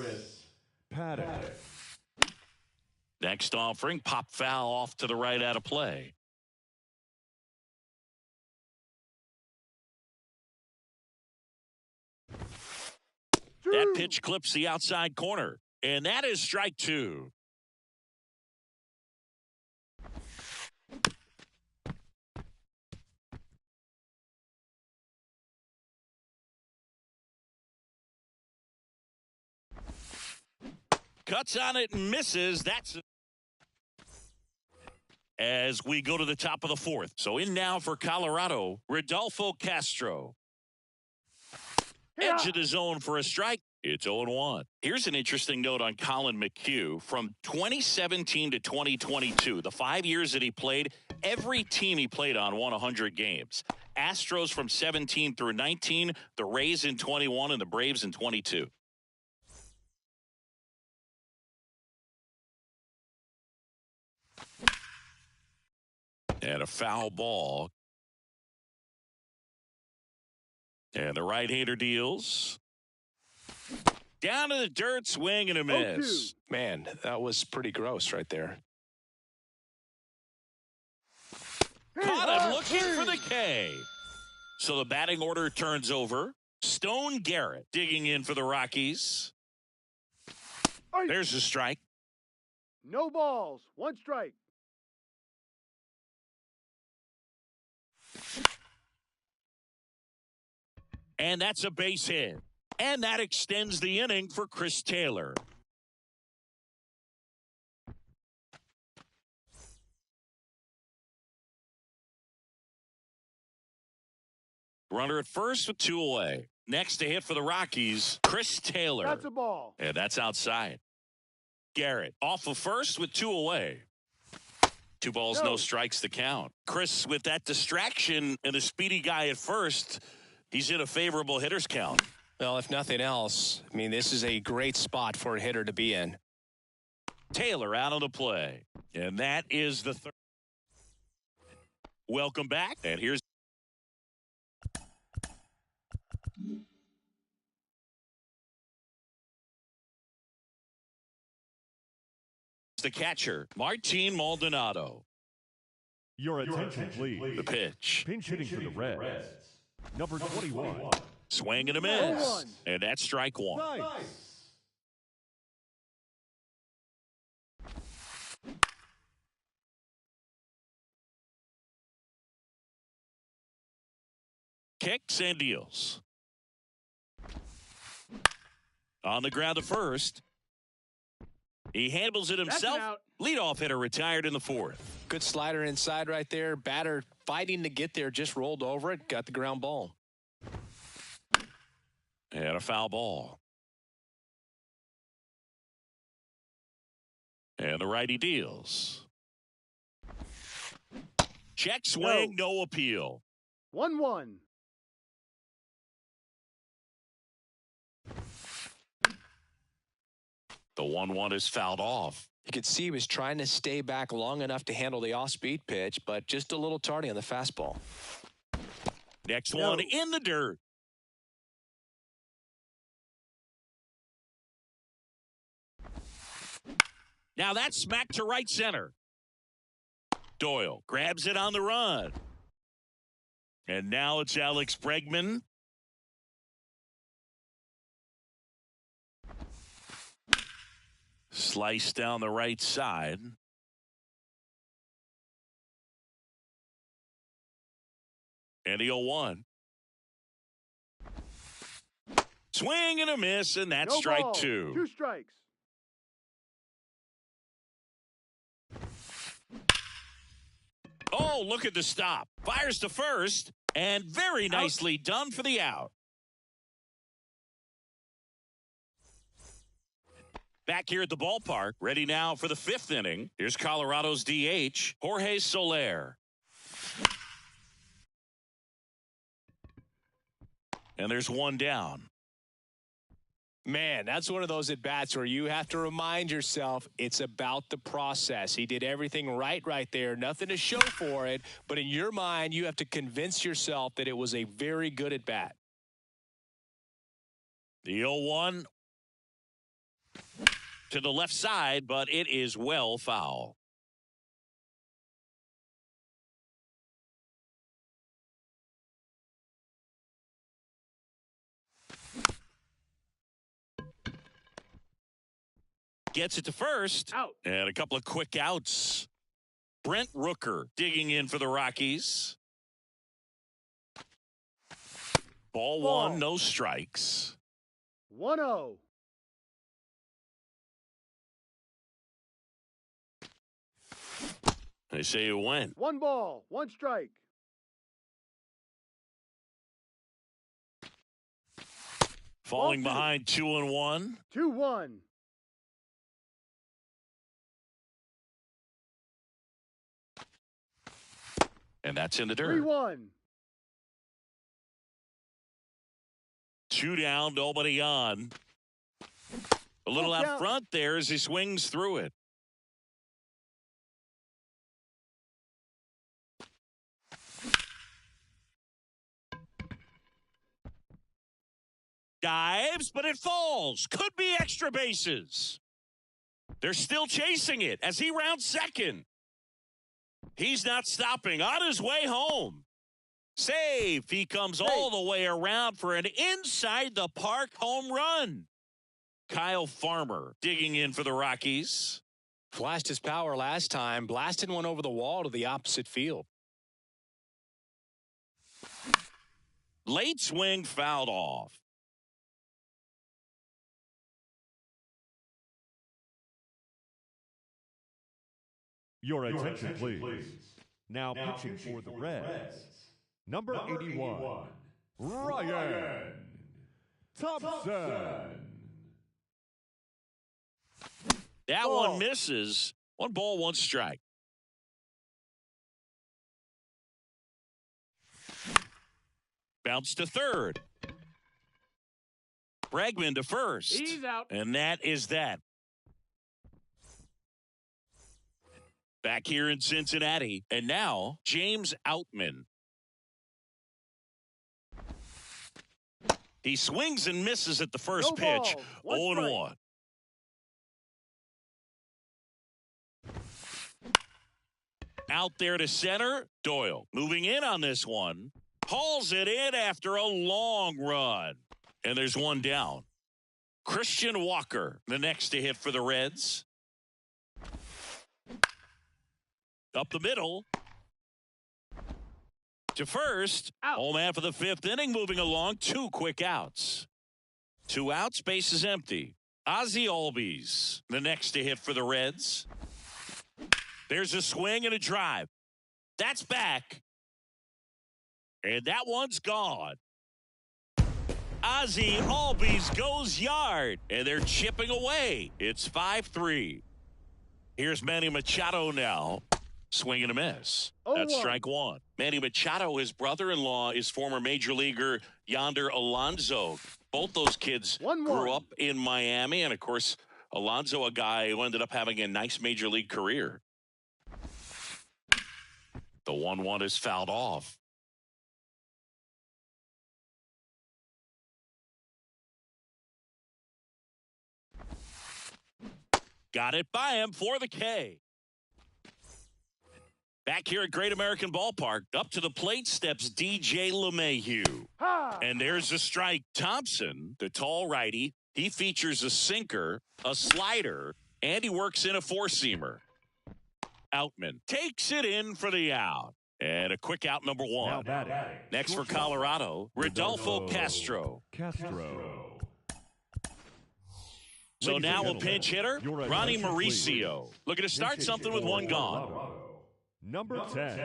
Paddack. Next offering, pop foul off to the right out of play. That pitch clips the outside corner, and that is strike 2. Cuts on it and misses. That's as we go to the top of the 4th. So in now for Colorado, Rodolfo Castro. Edge of the zone for a strike. It's 0-1. Here's an interesting note on Colin McHugh. From 2017 to 2022, the 5 years that he played, every team he played on won 100 games. Astros from 17 through 19, the Rays in 21, and the Braves in 22. And a foul ball. And the right-hander deals. Down to the dirt, swing and a miss. Man, that was pretty gross right there. Caught him looking for the K. So the batting order turns over. Stone Garrett digging in for the Rockies. There's a strike. No balls. 1 strike. And that's a base hit. And that extends the inning for Chris Taylor. Runner at first with 2 away. Next to hit for the Rockies, Chris Taylor. That's a ball. And that's outside. Garrett off of first with 2 away. 2 balls, no strikes to count. Chris, with that distraction and a speedy guy at first, he's in a favorable hitter's count. Well, if nothing else, I mean, this is a great spot for a hitter to be in. Taylor out on the play. And that is the third. Welcome back. And here's the catcher, Martin Maldonado. Your attention, please. The pitch. Pinch hitting for the Reds. Number 21. Swing and a miss. And that's strike 1. Nice. Kicks and deals. On the ground to first. He handles it himself. Leadoff hitter retired in the 4th. Good slider inside right there. Batter fighting to get there, just rolled over it, got the ground ball. And a foul ball. And the righty deals. Check swing, no appeal. 1-1. The 1-1 is fouled off. You could see he was trying to stay back long enough to handle the off-speed pitch, but just a little tardy on the fastball. Next one in the dirt. Now that's smacked to right center. Doyle grabs it on the run. And now it's Alex Bregman. Slice down the right side. And the 0-1. Swing and a miss, and that's strike 2. 2 strikes. Oh, look at the stop. Fires to first, and very nicely done for the out. Back here at the ballpark, ready now for the 5th inning. Here's Colorado's DH, Jorge Soler. And there's 1 down. Man, that's one of those at-bats where you have to remind yourself it's about the process. He did everything right there. Nothing to show for it. But in your mind, you have to convince yourself that it was a very good at-bat. The 0-1 to the left side, but it is well foul. Gets it to first. Out. And a couple of quick outs. Brent Rooker digging in for the Rockies. Ball 1, no strikes. 1-0. They say it went. 1 ball, 1 strike. Falling Ball two. behind 2-1. 2-1. And that's in the dirt. 3-1. 2 down, nobody on. A little out front there as he swings through it. Dives, but it falls. Could be extra bases. They're still chasing it as he rounds second. He's not stopping. On his way home. Save. He comes all the way around for an inside the park home run. Kyle Farmer digging in for the Rockies. Flashed his power last time, blasted one over the wall to the opposite field. Late swing fouled off. Your attention, please. Now pitching for the Reds. Number 81, Ryan Thompson. That one misses. 1 ball, 1 strike. Bounce to third. Bregman to first. He's out. And that is that. Back here in Cincinnati. And now, James Outman. He swings and misses at the first pitch. 0-1. Out there to center. Doyle moving in on this one. Hauls it in after a long run. And there's 1 down. Christian Walker, the next to hit for the Reds. Up the middle. To first. Out. Home man for the 5th inning, moving along. 2 quick outs. 2 outs, base is empty. Ozzie Albies, the next to hit for the Reds. There's a swing and a drive. That's back. And that one's gone. Ozzie Albies goes yard. And they're chipping away. It's 5-3. Here's Manny Machado now. Swing and a miss. That's strike 1. Manny Machado, his brother-in-law, is former major leaguer Yonder Alonso. Both those kids grew up in Miami. And, of course, Alonso, a guy who ended up having a nice major league career. The 1-1 is fouled off. Got it by him for the K. Back here at Great American Ballpark, up to the plate steps DJ LeMahieu. And there's a strike. Thompson, the tall righty, he features a sinker, a slider, and he works in a 4-seamer. Outman takes it in for the out. And a quick out, number 1. Next for Colorado, Rodolfo Castro. So now a pinch hitter, Ronnie Mauricio. Looking to start something with 1 gone. Number 10,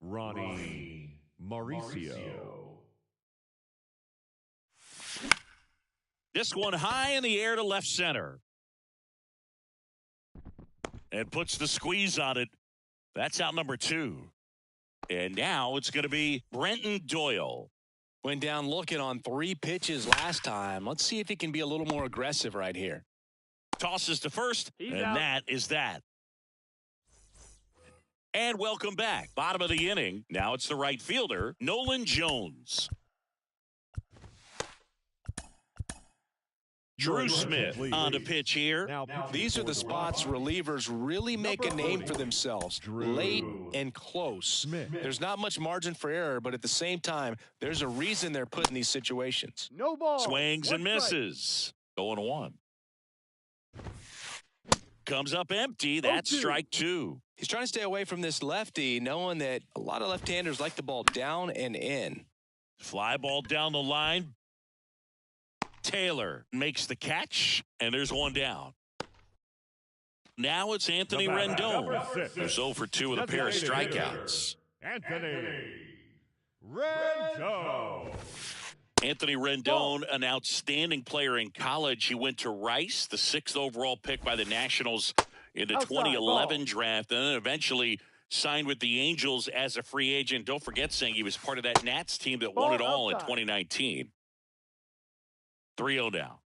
Ronnie Mauricio. This one high in the air to left center. And puts the squeeze on it. That's out number 2. And now it's going to be Brenton Doyle. Went down looking on 3 pitches last time. Let's see if he can be a little more aggressive right here. Tosses to first, and that is that. And welcome back. Bottom of the inning. Now it's the right fielder, Nolan Jones. Drew Smith on the pitch here. These are the spots relievers really make a name for themselves. Late and close. There's not much margin for error, but at the same time, there's a reason they're put in these situations. No ball. Swings and misses. 0-1. Comes up empty. That's strike 2. He's trying to stay away from this lefty, knowing that a lot of left-handers like the ball down and in. Fly ball down the line. Taylor makes the catch, and there's 1 down. Now it's Anthony Rendon, who's 0 for 2 with a pair of strikeouts. Anthony Rendon. Anthony Rendon, an outstanding player in college. He went to Rice, the 6th overall pick by the Nationals in the 2011 draft, and then eventually signed with the Angels as a free agent. Don't forget, saying he was part of that Nats team that won it all in 2019. 3-0 now.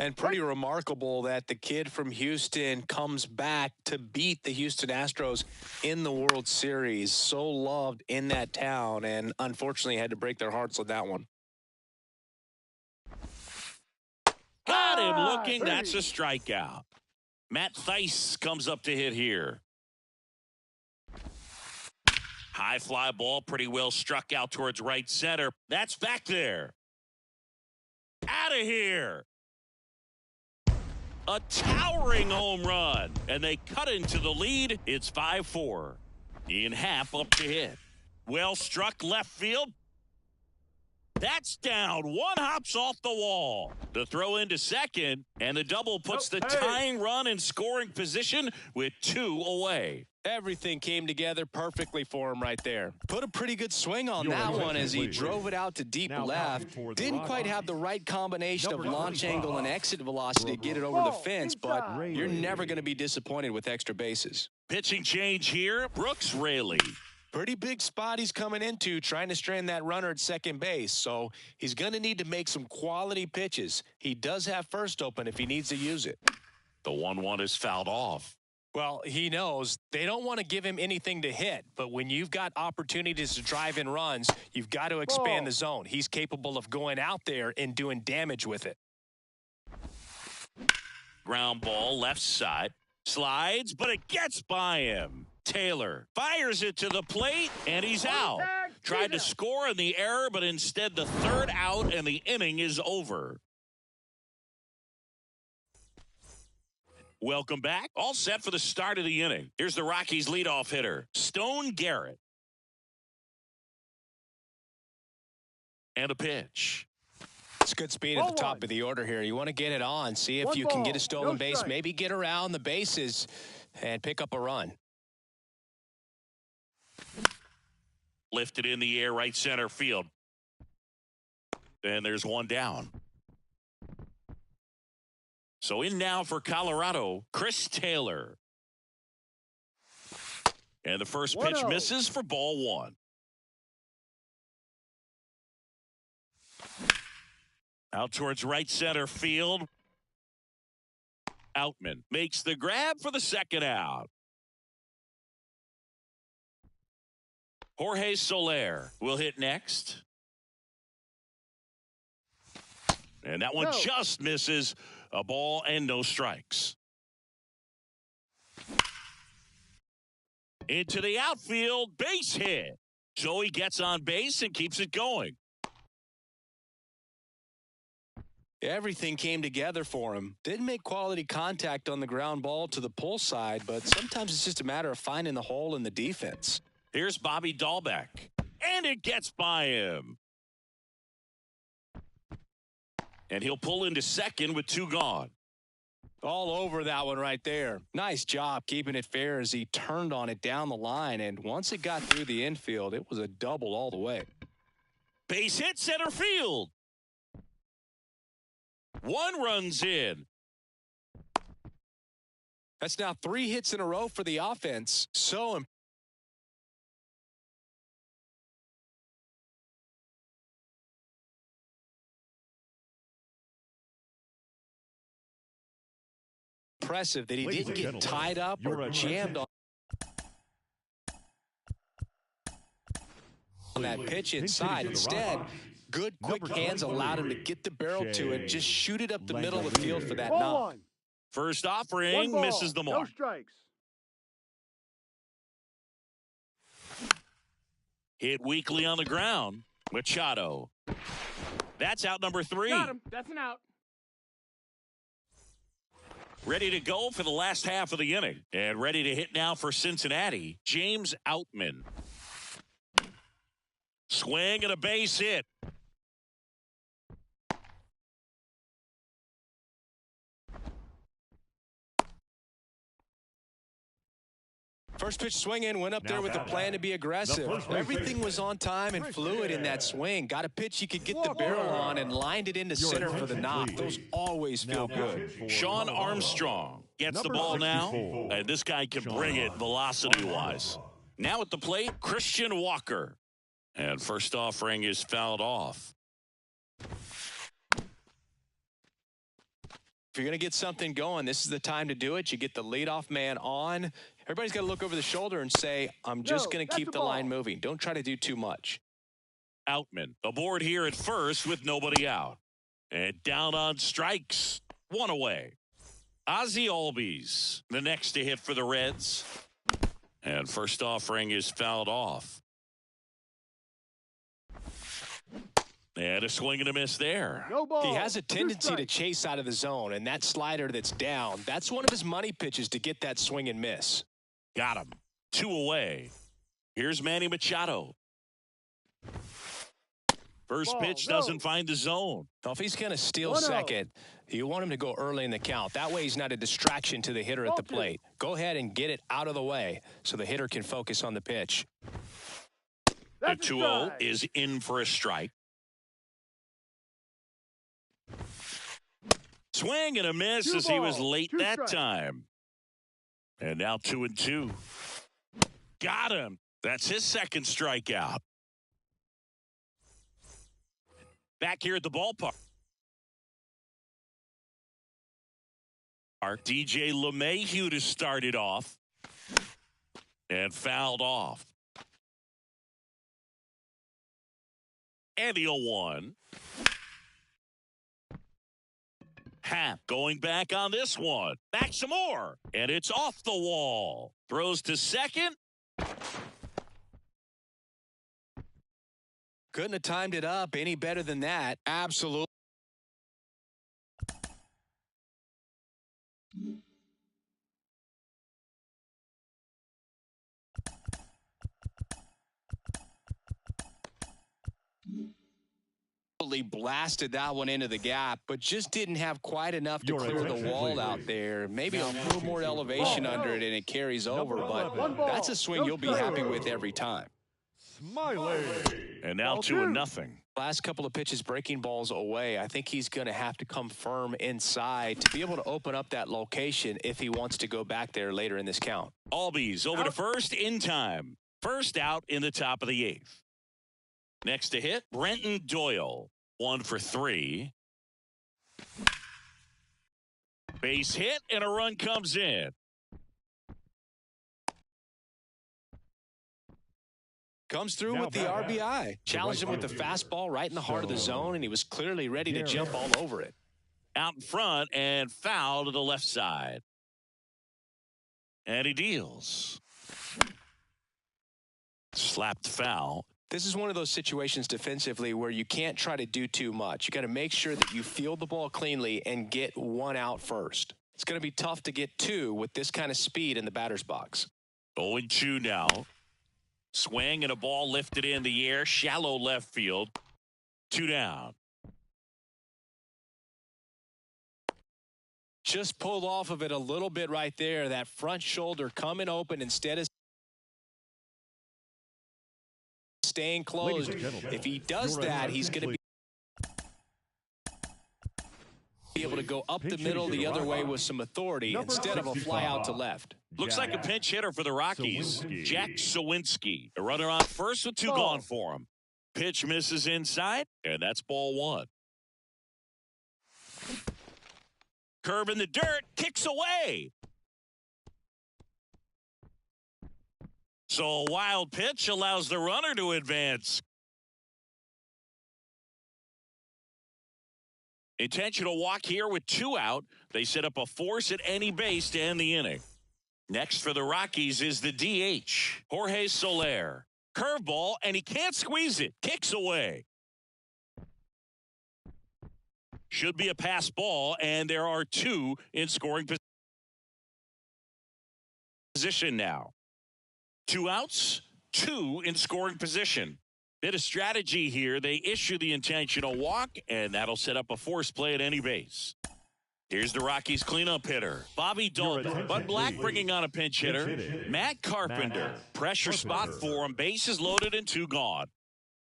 And pretty remarkable that the kid from Houston comes back to beat the Houston Astros in the World Series. So loved in that town, and unfortunately had to break their hearts on that one. Got him looking. That's a strikeout. Matt Thaiss comes up to hit here. High fly ball, pretty well struck out towards right center. That's back there. Out of here. A towering home run, and they cut into the lead. It's 5-4. Ian Happ up to hit. Well struck left field. That's down. One hops off the wall. The throw into second, and the double puts the tying run in scoring position with 2 away. Everything came together perfectly for him right there. Put a pretty good swing on that one as he drove it out to deep left. Didn't quite have the right combination of launch angle and exit velocity to get it over the fence, but you're never going to be disappointed with extra bases. Pitching change here, Brooks Raley. Pretty big spot he's coming into, trying to strand that runner at second base, so he's going to need to make some quality pitches. He does have first open if he needs to use it. The 1-1 is fouled off. Well, he knows they don't want to give him anything to hit, but when you've got opportunities to drive in runs, you've got to expand the zone. He's capable of going out there and doing damage with it. Ground ball, left side. Slides, but it gets by him. Taylor fires it to the plate, and he's out. Tried to score in the error, but instead the third out, and the inning is over. Welcome back. All set for the start of the inning. Here's the Rockies' leadoff hitter, Stone Garrett. And a pitch. It's good speed at the top of the order here. You want to get it on, see if you can get a stolen base, maybe get around the bases and pick up a run. Lifted in the air, right center field. And there's one down. So in now for Colorado, Chris Taylor. And the first pitch misses for ball 1. Out towards right center field. Outman makes the grab for the second out. Jorge Soler will hit next. And that one just misses. A ball and no strikes. Into the outfield, base hit. So he gets on base and keeps it going. Everything came together for him. Didn't make quality contact on the ground ball to the pull side, but sometimes it's just a matter of finding the hole in the defense. Here's Bobby Dahlbeck, and it gets by him. And he'll pull into second with 2 gone. All over that one right there. Nice job keeping it fair as he turned on it down the line, and once it got through the infield, it was a double all the way. Base hit center field. 1 runs in. That's now 3 hits in a row for the offense. So impressive that he didn't get tied up or jammed on that pitch inside. Instead, good quick hands allowed him to get the barrel to it, just shoot it up the middle of the field for that knock. First offering misses the mark. No strikes. Hit weakly on the ground. Machado. That's out number 3. Got him. That's an out. Ready to go for the last half of the inning. And ready to hit now for Cincinnati, James Outman. Swing and a base hit. First pitch swinging, went up there with a plan to be aggressive. first Everything baseman, was on time and fluid in that swing. Got a pitch you could get the barrel on and lined it into center for the knock. Those always feel good. Sean Armstrong gets the ball now, and this guy can bring it velocity-wise. Now at the plate, Christian Walker. And first offering is fouled off. If you're going to get something going, this is the time to do it. You get the leadoff man on. Everybody's got to look over the shoulder and say, I'm just going to keep the line moving. Don't try to do too much. Outman aboard here at first with nobody out. And down on strikes. One away. Ozzie Albies, the next to hit for the Reds. And first offering is fouled off. And a swing and a miss there. No ball. He has a tendency to chase out of the zone, and that slider that's down, that's one of his money pitches to get that swing and miss. Got him. 2 away. Here's Manny Machado. First pitch doesn't find the zone. Now, if he's going to steal second, you want him to go early in the count. That way he's not a distraction to the hitter at the plate. Go ahead and get it out of the way so the hitter can focus on the pitch. The 2-0 is in for a strike. Swing and a miss as he was late that time. And now 2-2. Got him. That's his second strikeout. Back here at the ballpark. Our DJ LeMahieu to start it off. And fouled off. And the 0-1. Happ going back on this one. Back some more. And it's off the wall. Throws to second. Couldn't have timed it up any better than that. Absolutely. Blasted that one into the gap, but just didn't have quite enough to clear the wall out there. Maybe a little more elevation under it and it carries over, but that's a swing you'll be happy with every time. Smiley. And now 2-0. Last couple of pitches breaking balls away. I think he's going to have to come firm inside to be able to open up that location if he wants to go back there later in this count. Albies over to first in time. First out in the top of the 8th. Next to hit, Brenton Doyle. 1 for 3. Base hit and a run comes in. Comes through with the RBI. Challenged him with the fastball right in the heart of the zone, and he was clearly ready to jump all over it. Out in front and foul to the left side. And he deals. Slapped foul. This is one of those situations defensively where you can't try to do too much. You got to make sure that you field the ball cleanly and get one out first. It's going to be tough to get 2 with this kind of speed in the batter's box. 0-2 now. Swing and a ball lifted in the air. Shallow left field. 2 down. Just pulled off of it a little bit right there. That front shoulder coming open instead of staying closed. If he does that, he's going to be able to go up the middle the other way with some authority instead of a fly out to left. Looks like a pinch hitter for the Rockies. Jack Sawinski. A runner on first with 2 gone for him. Pitch misses inside, and that's ball 1. Curve in the dirt, kicks away. So a wild pitch allows the runner to advance. Intentional walk here with 2 out. They set up a force at any base to end the inning. Next for the Rockies is the DH, Jorge Soler. Curveball, and he can't squeeze it. Kicks away. Should be a pass ball, and there are 2 in scoring position now. 2 outs, 2 in scoring position. Bit of strategy here. They issue the intentional walk, and that'll set up a force play at any base. Here's the Rockies cleanup hitter, Bobby Dalton. Bud Black bringing on a pinch hitter, Matt Carpenter. Pressure spot for him. Bases loaded and 2 gone.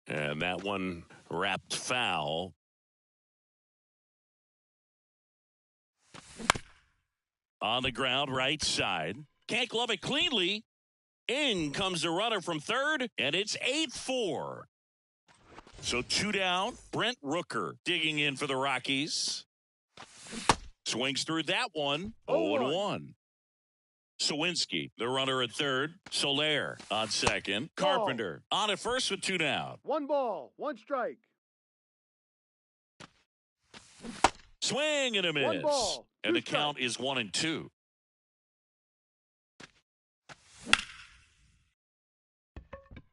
And that one wrapped foul. On the ground, right side. Can't glove it cleanly. In comes the runner from third, and it's 8-4. So 2 down. Brent Rooker digging in for the Rockies. Swings through that one. 0-1. Sawinski, the runner at third. Soler on second. Carpenter on at first with 2 down. 1 ball, 1 strike. Swing and a miss. 1 ball, and 2 the count is 1-2.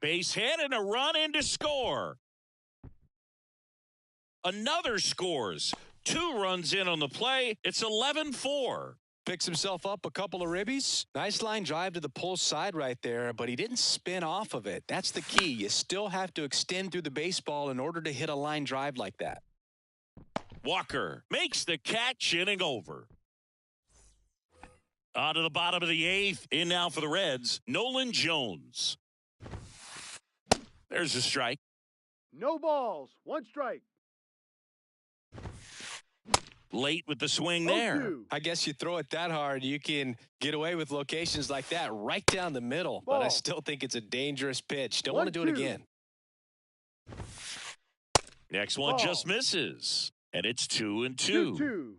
Base hit and a run in to score. Another scores. 2 runs in on the play. It's 11-4. Picks himself up a couple of ribbies. Nice line drive to the pull side right there, but he didn't spin off of it. That's the key. You still have to extend through the baseball in order to hit a line drive like that. Walker makes the catch, inning over. On to the bottom of the 8th. In now for the Reds, Nolan Jones. There's a strike. No balls, 1 strike. Late with the swing there. 0-2. I guess you throw it that hard, you can get away with locations like that right down the middle. But I still think it's a dangerous pitch. Don't want to do it again. Next one just misses. And it's 2-2. 2-2.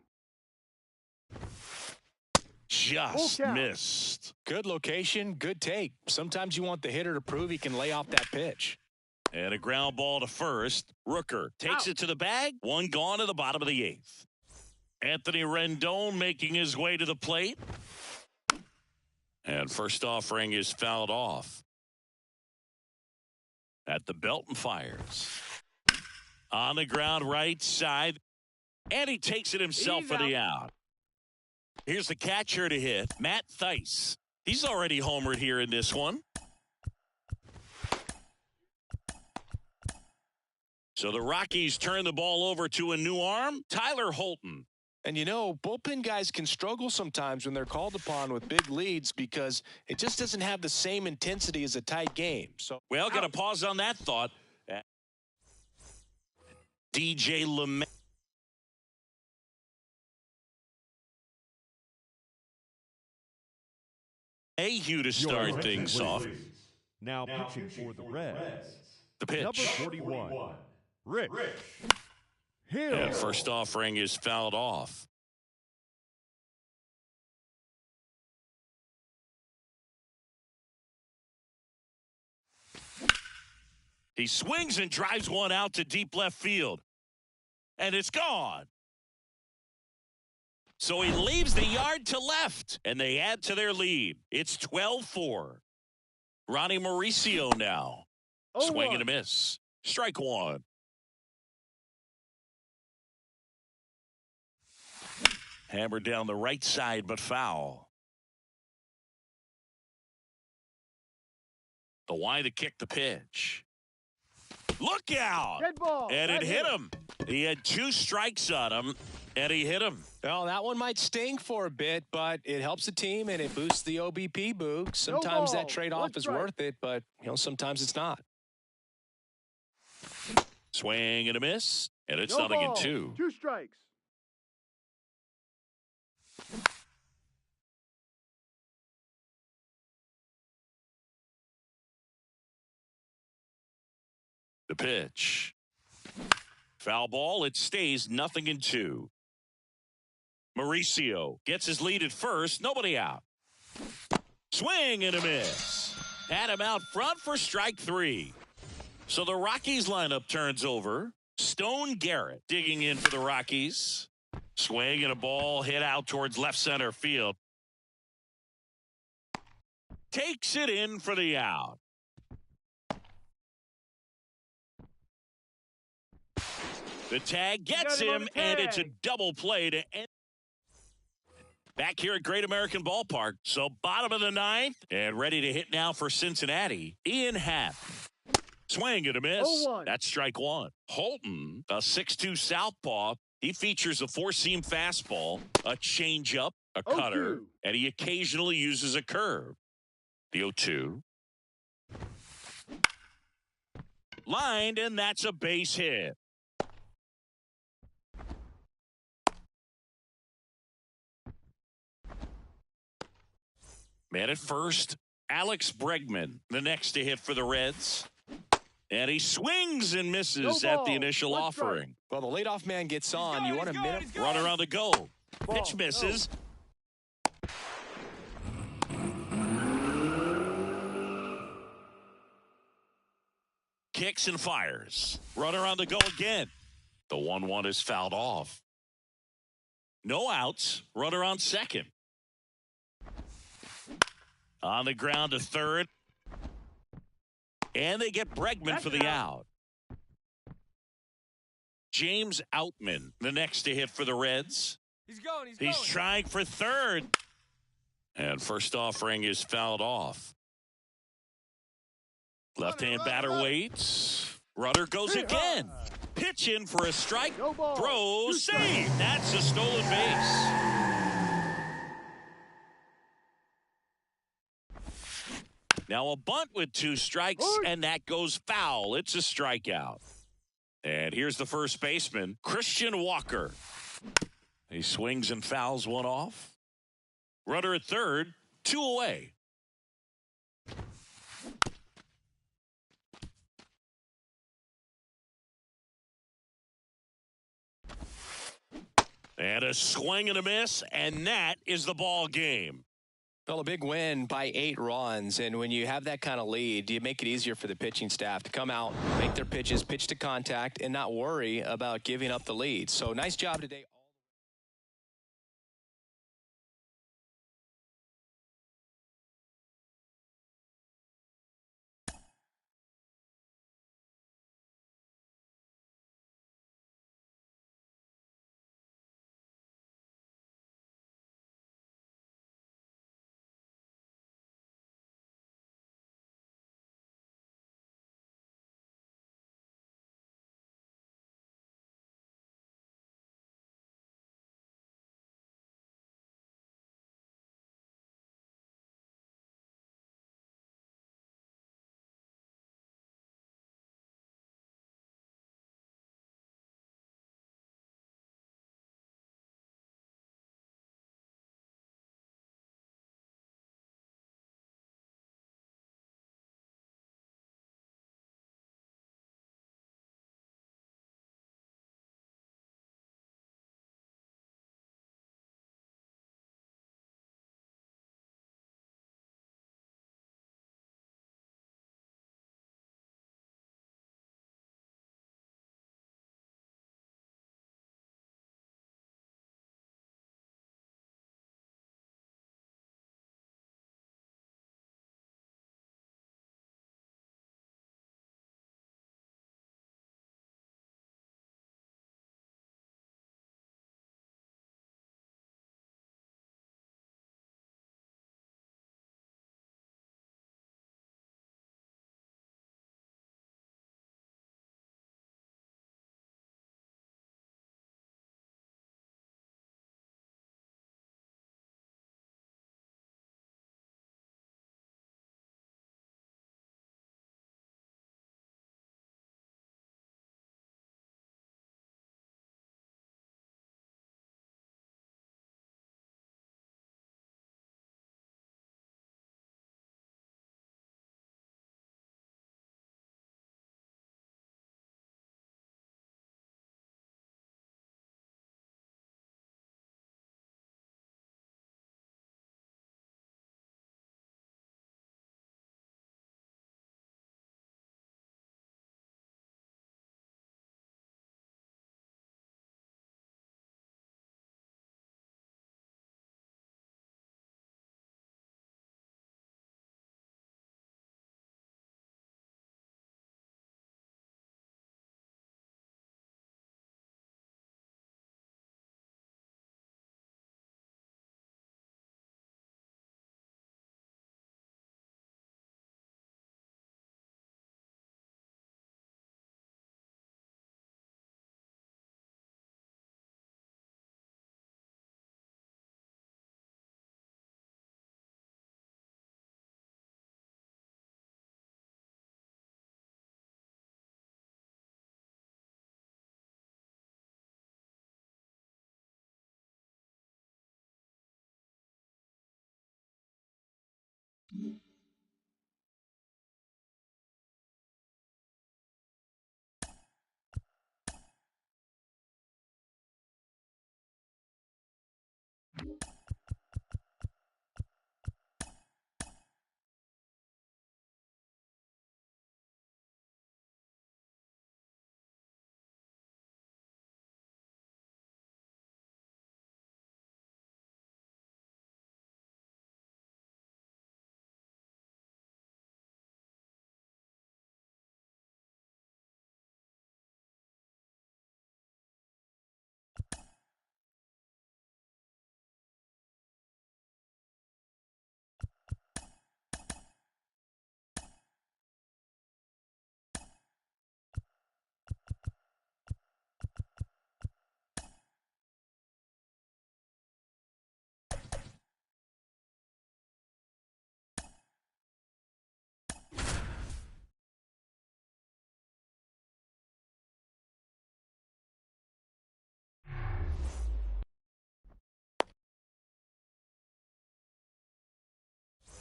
Just missed. Good location, good take. Sometimes you want the hitter to prove he can lay off that pitch. And a ground ball to first. Rooker takes it to the bag. 1 gone to the bottom of the 8th. Anthony Rendon making his way to the plate. And first offering is fouled off. At the belt and fires. On the ground right side. And he takes it himself for the out. Here's the catcher to hit, Matt Thaiss. He's already homered here in this one. So the Rockies turn the ball over to a new arm, Tyler Holton. And you know, bullpen guys can struggle sometimes when they're called upon with big leads because it just doesn't have the same intensity as a tight game. So, well, got to pause on that thought. DJ LeMay. Mayhew to start things off. Now pitching for the Reds. The pitch. Number 41, Rich Hill. And first offering is fouled off. He swings and drives one out to deep left field. And it's gone. So he leaves the yard to left, and they add to their lead. It's 12-4. Ronnie Mauricio now. Swing and a miss. Strike 1. Hammered down the right side, but foul. The wide to kick the pitch. Look out! Dead ball. And it hit him. He had 2 strikes on him, and he hit him. Well, that one might sting for a bit, but it helps the team and it boosts the OBP book. Sometimes that trade-off is worth it, but sometimes it's not. Swing and a miss, and it's nothing in 2. 2 strikes. The pitch. Foul ball. It stays nothing in 2. Mauricio gets his lead at first. Nobody out. Swing and a miss. Had him out front for strike 3. So the Rockies lineup turns over. Stone Garrett digging in for the Rockies. Swing and a ball hit out towards left center field. Takes it in for the out. The tag gets him, and it's a double play to end. Back here at Great American Ballpark. So bottom of the 9th, and ready to hit now for Cincinnati. Ian Happ. Swing and a miss. 0-1. That's strike 1. Holton, a 6'2 southpaw. He features a four-seam fastball, a changeup, a 0-2. cutter, and he occasionally uses a curve. The 0-2. Lined, and that's a base hit. Man at first, Alex Bregman, the next to hit for the Reds. And he swings and misses No at ball. the initial One offering. Well, the leadoff man gets on. You want to minute. Runner on the go. Pitch misses. Kicks and fires. Runner on the go again. The 1-1 is fouled off. No outs. Runner on second. On the ground to third. And they get Bregman for the out. James Outman, the next to hit for the Reds. He's trying for third. And first offering is fouled off. Left-hand batter waits. Runner goes again. Pitch in for a strike. No ball. Throw, Two save. That's a stolen base. Now a bunt with 2 strikes, and that goes foul. It's a strikeout. And here's the first baseman, Christian Walker. He swings and fouls one off. Runner at third, 2 away. And a swing and a miss, and that is the ball game. Well, a big win by 8 runs, and when you have that kind of lead, you make it easier for the pitching staff to come out, make their pitches, pitch to contact, and not worry about giving up the lead. So nice job today.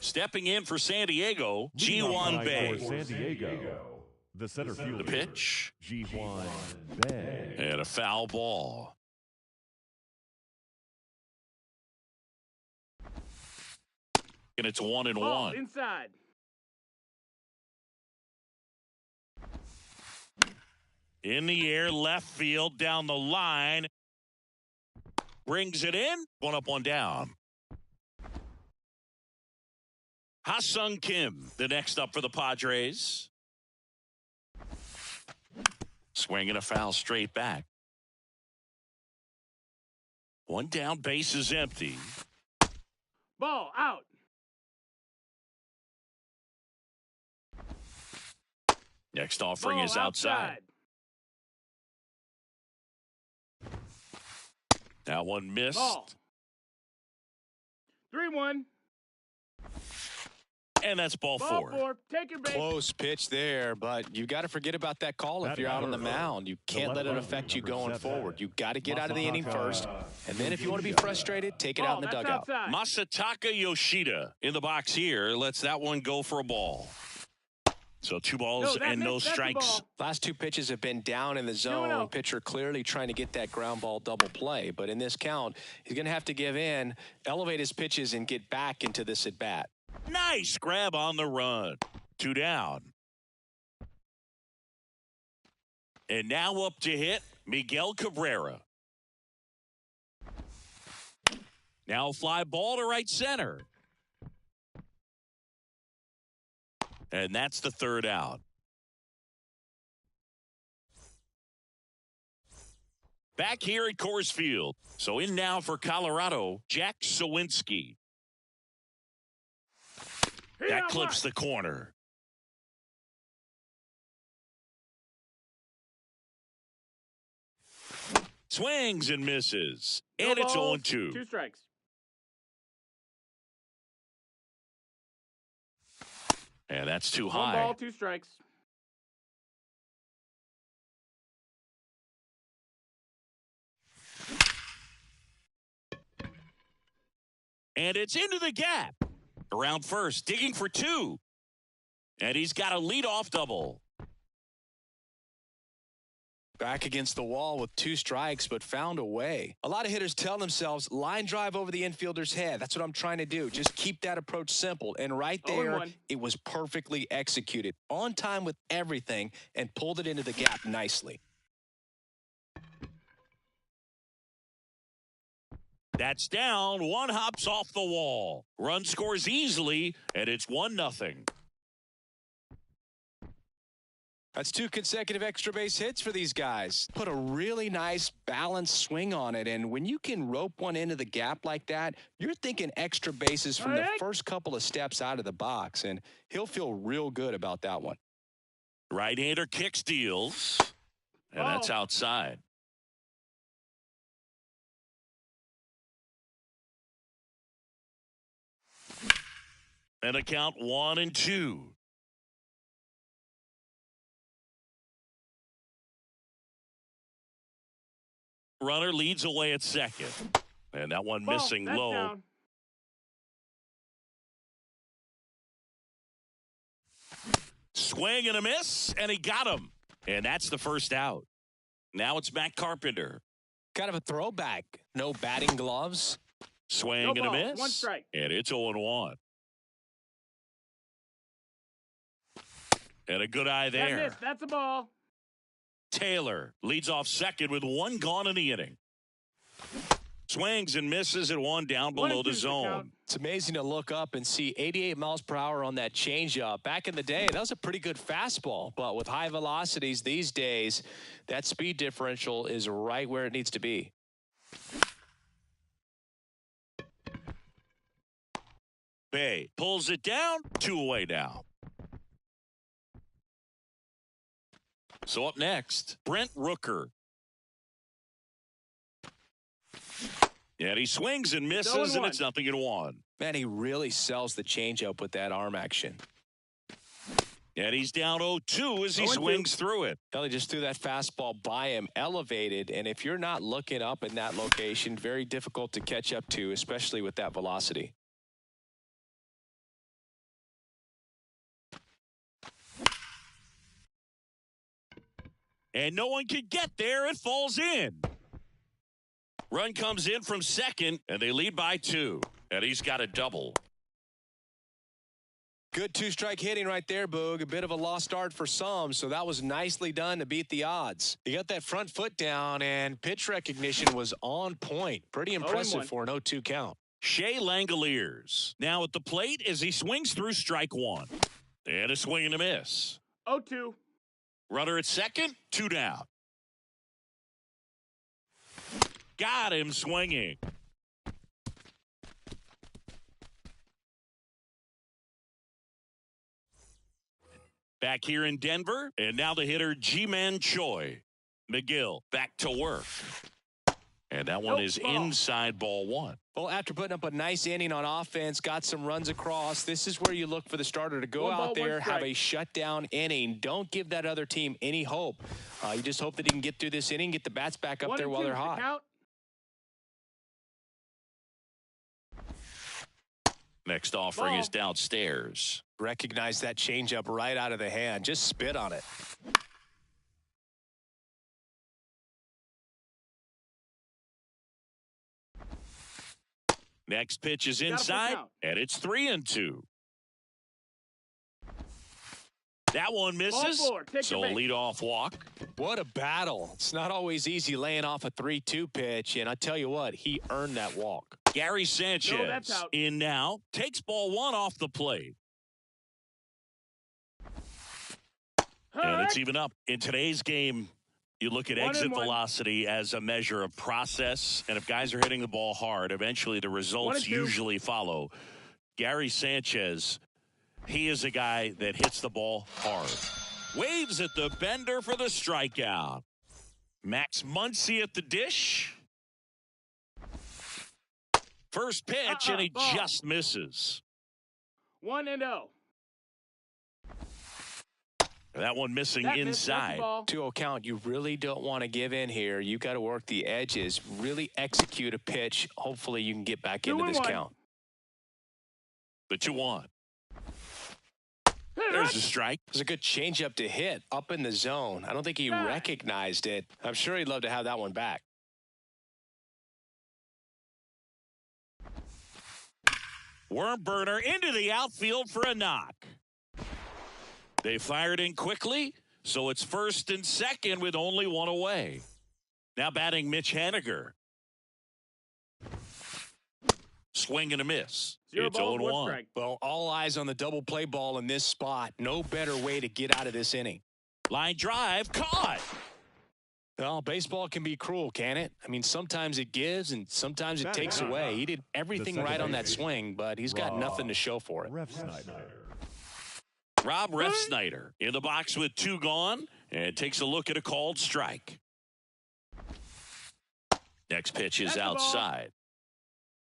Stepping in for San Diego, Leading Ji-Hwan by Bae. for San Diego, the center fielder. The pitch. Ji-Hwan Bae. And a foul ball. And it's 1-1. Ball inside. In the air, left field, down the line. Brings it in. 1 up, 1 down. Ha-Sung Kim, the next up for the Padres. Swinging a foul straight back. 1 down, base is empty. Ball out. Next offering Ball is outside. That one missed. Ball. 3-1. And that's ball Ball 4. 4. Taking base. Close pitch there, but you got to forget about that call if you're out on the mound. You can't let it affect you going forward. You got to get out of the inning first, and then if you want to be frustrated, take it out in the That's dugout. outside. Masataka Yoshida in the box here. Lets that one go for a ball. So 2 balls and no that's a strikes. ball. Last 2 pitches have been down in the zone. 2-0. Pitcher clearly trying to get that ground ball double play, but in this count, he's going to have to give in, elevate his pitches, and get back into this at bat. Nice grab on the run. 2 down. And now up to hit Miguel Cabrera. Now a fly ball to right center. And that's the 3rd out. Back here at Coors Field. So in now for Colorado, Jack Sawinski. That clips the corner. Swings and misses. And it's 0-2. 2 strikes. And that's too 1 high. ball, 2 strikes. And it's into the gap. Around first, digging for 2. And he's got a leadoff double. Back against the wall with 2 strikes, but found a way. A lot of hitters tell themselves, line drive over the infielder's head. That's what I'm trying to do. Just keep that approach simple. And right there, 0-1. it was perfectly executed. On time with everything and pulled it into the gap nicely. That's down. 1 hops off the wall. Run scores easily, and it's 1-0. That's 2 consecutive extra base hits for these guys. Put a really nice balanced swing on it, and when you can rope one into the gap like that, you're thinking extra bases from the first couple of steps out of the box, and he'll feel real good about that one. Right-hander kick steals, and that's outside. And a count 1-2. Runner leads away at second. And that one missing That's low. down. Swing and a miss, and he got him. And that's the first out. Now it's Matt Carpenter. Kind of a throwback. No batting gloves. Swing No and a ball, miss. 1 strike. And it's 0-1. And a good eye That there. missed. That's a ball. Taylor leads off second with 1 gone in the inning. Swings and misses at 1 down below 1-2 the is the count. zone. It's amazing to look up and see 88 miles per hour on that changeup. Back in the day, that was a pretty good fastball. But with high velocities these days, that speed differential is right where it needs to be. Bay pulls it down, 2 away now. So up next, Brent Rooker. And he swings and misses, and it's 0-1. Man, he really sells the changeup with that arm action. And he's down 0-2 as he 0-2. swings through it. Kelly just threw that fastball by him, elevated, and if you're not looking up in that location, very difficult to catch up to, especially with that velocity. And no one can get there. It falls in. Run comes in from second, and they lead by 2. And he's got a double. Good 2-strike hitting right there, Boog. A bit of a lost start for some, so that was nicely done to beat the odds. He got that front foot down, and pitch recognition was on point. Pretty impressive 0-1. for an 0-2 count. Shea Langoliers now at the plate as he swings through strike 1. And a swing and a miss. 0-2. Runner at second, 2 down. Got him swinging. Back here in Denver, and now the hitter Ji-Man Choi. McGill back to work. And that one is ball. inside ball 1. Well, after putting up a nice inning on offense, got some runs across, this is where you look for the starter to go 1 ball, out there, 1 have strike. a shutdown inning. Don't give that other team any hope. You just hope that he can get through this inning, get the bats back up there while 1-2 they're is the hot. count. Next offering Ball. is downstairs. Recognize that changeup right out of the hand. Just spit on it. Next pitch is Got a full inside, count. and it's 3-2. That one misses, Ball 4. Take so your base. leadoff walk. What a battle. It's not always easy laying off a 3-2 pitch, and I tell you what, he earned that walk. Gary Sanchez No, that's out. in now, takes ball 1 off the plate. And it's even up. In today's game, you look at 1-1. exit velocity as a measure of process, and if guys are hitting the ball hard, eventually the results 1-2. usually follow. Gary Sanchez, he is a guy that hits the ball hard. Waves at the bender for the strikeout. Max Muncy at the dish. First pitch, and he ball. just misses. 1-0. That one missing That missed. That's a inside. ball. 2-0 count. You really don't want to give in here. You got to work the edges, really execute a pitch. Hopefully you can get back into this 2-1. count. The 2-1. Hit There's it. a strike. It was a good changeup to hit up in the zone. I don't think he Yeah. recognized it. I'm sure he'd love to have that one back. Worm burner into the outfield for a knock. They fired in quickly, so it's first and second with only 1 away. Now batting Mitch Haniger. Swing and a miss. 0 It's balls, 1 0-1. strike. Well, all eyes on the double play ball in this spot. No better way to get out of this inning. Line drive, caught. Well, baseball can be cruel, can it? I mean, sometimes it gives and sometimes it takes away. He did everything second right on that baseman, swing, but he's got nothing to show for it. Ref Snyder. Rob Refsnyder in the box with 2 gone and takes a look at a called strike. Next pitch is That's the ball. outside.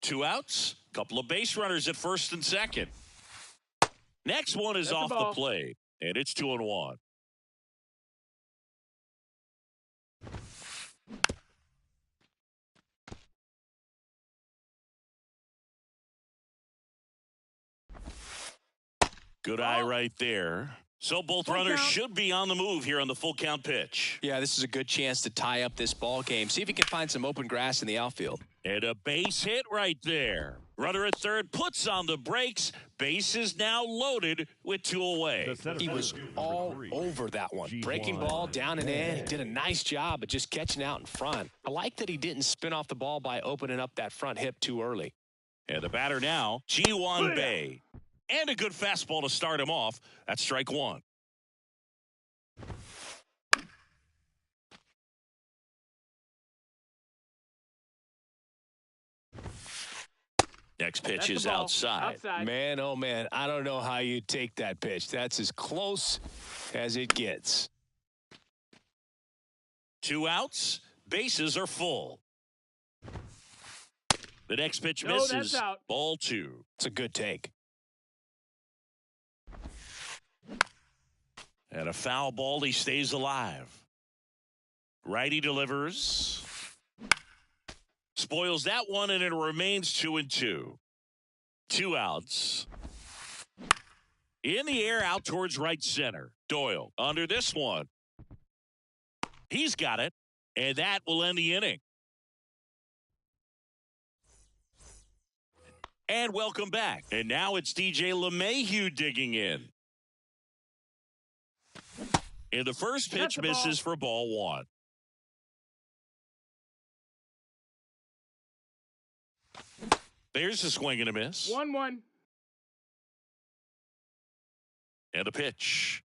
2 outs, couple of base runners at first and second. Next one is That's the off the ball. plate, and it's 2-1. Good eye right there. So both Full runners count. should be on the move here on the full count pitch. Yeah, this is a good chance to tie up this ball game. See if he can find some open grass in the outfield. And a base hit right there. Runner at third puts on the brakes. Base is now loaded with 2 away. He was all over that one. Breaking ball down and in. He did a nice job of just catching out in front. I like that he didn't spin off the ball by opening up that front hip too early. And the batter now, Ji-Hwan Bae. And a good fastball to start him off. That's strike 1. Next pitch That's the is ball. outside. Man, oh man, I don't know how you take that pitch. That's as close as it gets. 2 outs. Bases are full. The next pitch No, that's misses. out. Ball 2. It's a good take. And a foul ball. He stays alive. Righty delivers. Spoils that one, and it remains 2-2. 2 outs. In the air, out towards right center. Doyle under this one. He's got it, and that will end the inning. And welcome back. And now it's DJ LeMahieu digging in. And the first pitch misses for ball 1. There's a swing and a miss. 1-1. And a pitch.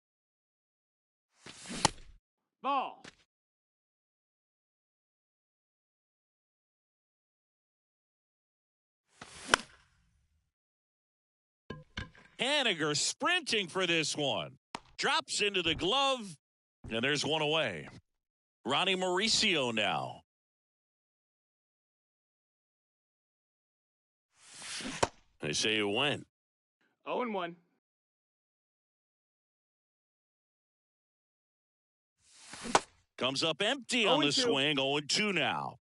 Ball. Haniger sprinting for this one. Drops into the glove, and there's one away. Ronnie Mauricio now. They say it went. 0-1. Comes up empty on the 0-2. swing. 0-2 now.